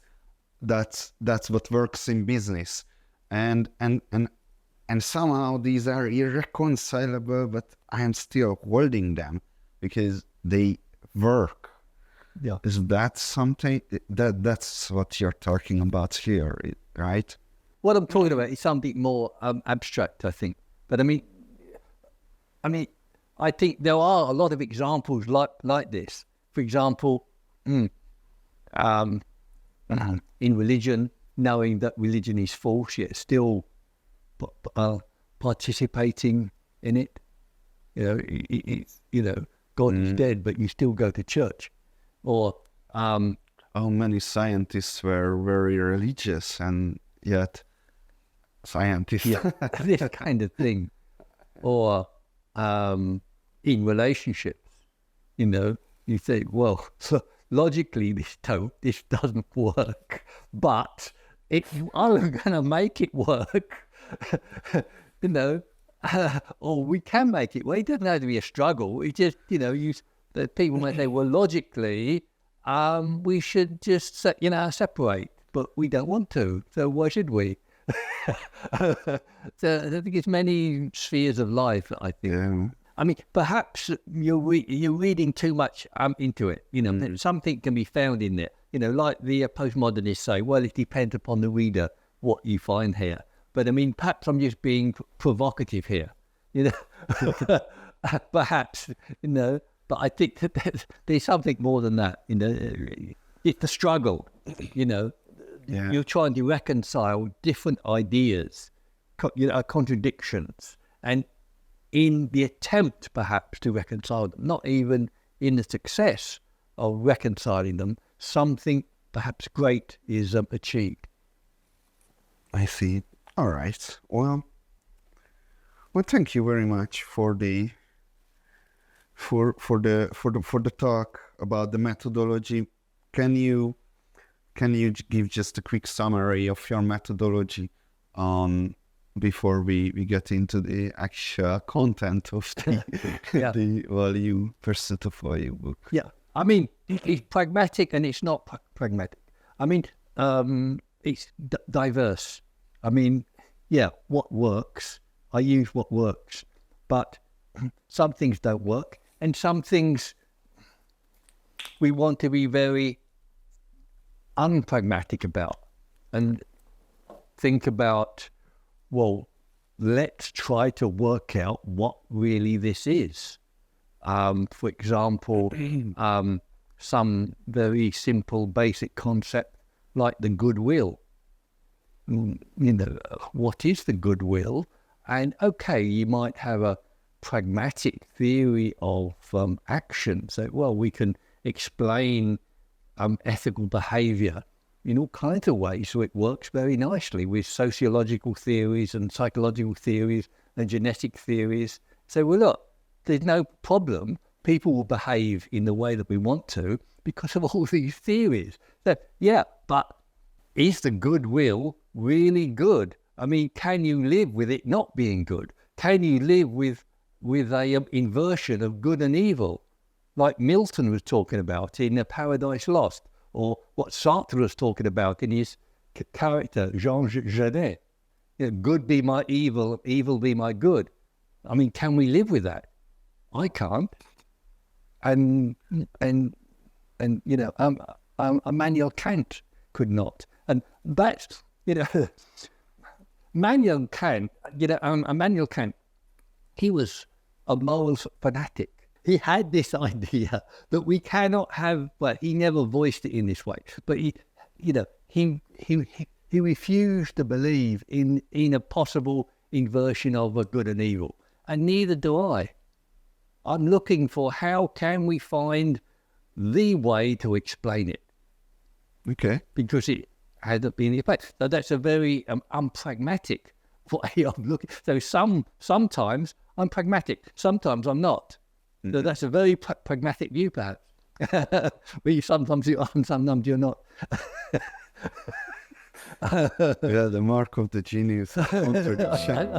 that's what works in business, and somehow these are irreconcilable, but I am still holding them because they work. Yeah. Is that something that's what you're talking about here, right? What I'm talking about is something more abstract, I think. But I mean, I think there are a lot of examples like this. For example, in religion, knowing that religion is false, yet still participating in it. God is dead, but you still go to church. Or how many scientists were very religious and yet scientists. Yeah, this kind of thing. Or in relationships, you think, well, so logically this doesn't work, but if you are going to make it work, or we can make it. Well, it doesn't have to be a struggle. It just, the people might say, well, logically, we should just separate, but we don't want to. So why should we? So I think it's many spheres of life. I think. Yeah. I mean, perhaps you're reading too much into it. Something can be found in there. Like the postmodernists say, well, it depends upon the reader what you find here. But I mean, perhaps I'm just being provocative here. Perhaps, but I think that there's something more than that. It's the struggle. Yeah. You're trying to reconcile different ideas, contradictions, and in the attempt, perhaps, to reconcile them, not even in the success of reconciling them, something perhaps great is achieved. I see. All right. Well, thank you very much for the talk about the methodology. Can you give just a quick summary of your methodology before we get into the actual content of the value pursuit of value book? Yeah, I mean, it's pragmatic and it's not pragmatic. I mean, it's diverse. I mean, yeah, what works, I use what works, but some things don't work, and some things we want to be very unpragmatic about and think about, well, let's try to work out what really this is. For example, some very simple basic concept like the goodwill. What is the goodwill? And okay, you might have a pragmatic theory of action. So, well, we can explain ethical behavior in all kinds of ways. So it works very nicely with sociological theories and psychological theories and genetic theories. So, well, look, there's no problem. People will behave in the way that we want to because of all these theories. So, yeah, but is the goodwill really good? I mean, can you live with it not being good? Can you live with a inversion of good and evil, like Milton was talking about in Paradise Lost, or what Sartre was talking about in his character, Jean Genet? You know, good be my evil, evil be my good. I mean, can we live with that? I can't. And you know, Immanuel Kant could not. And that's, you know, Immanuel Kant, Immanuel Kant, he was a moral fanatic. He had this idea that we cannot have, well, he never voiced it in this way, but he refused to believe in a possible inversion of a good and evil. And neither do I. I'm looking for how can we find the way to explain it. Okay. Because it hasn't been the effect. So that's a very unpragmatic way of looking. So sometimes I'm pragmatic, sometimes I'm not. So that's a very pragmatic view, perhaps. Sometimes you are, and sometimes you're not. Yeah, the mark of the genius. Contradiction.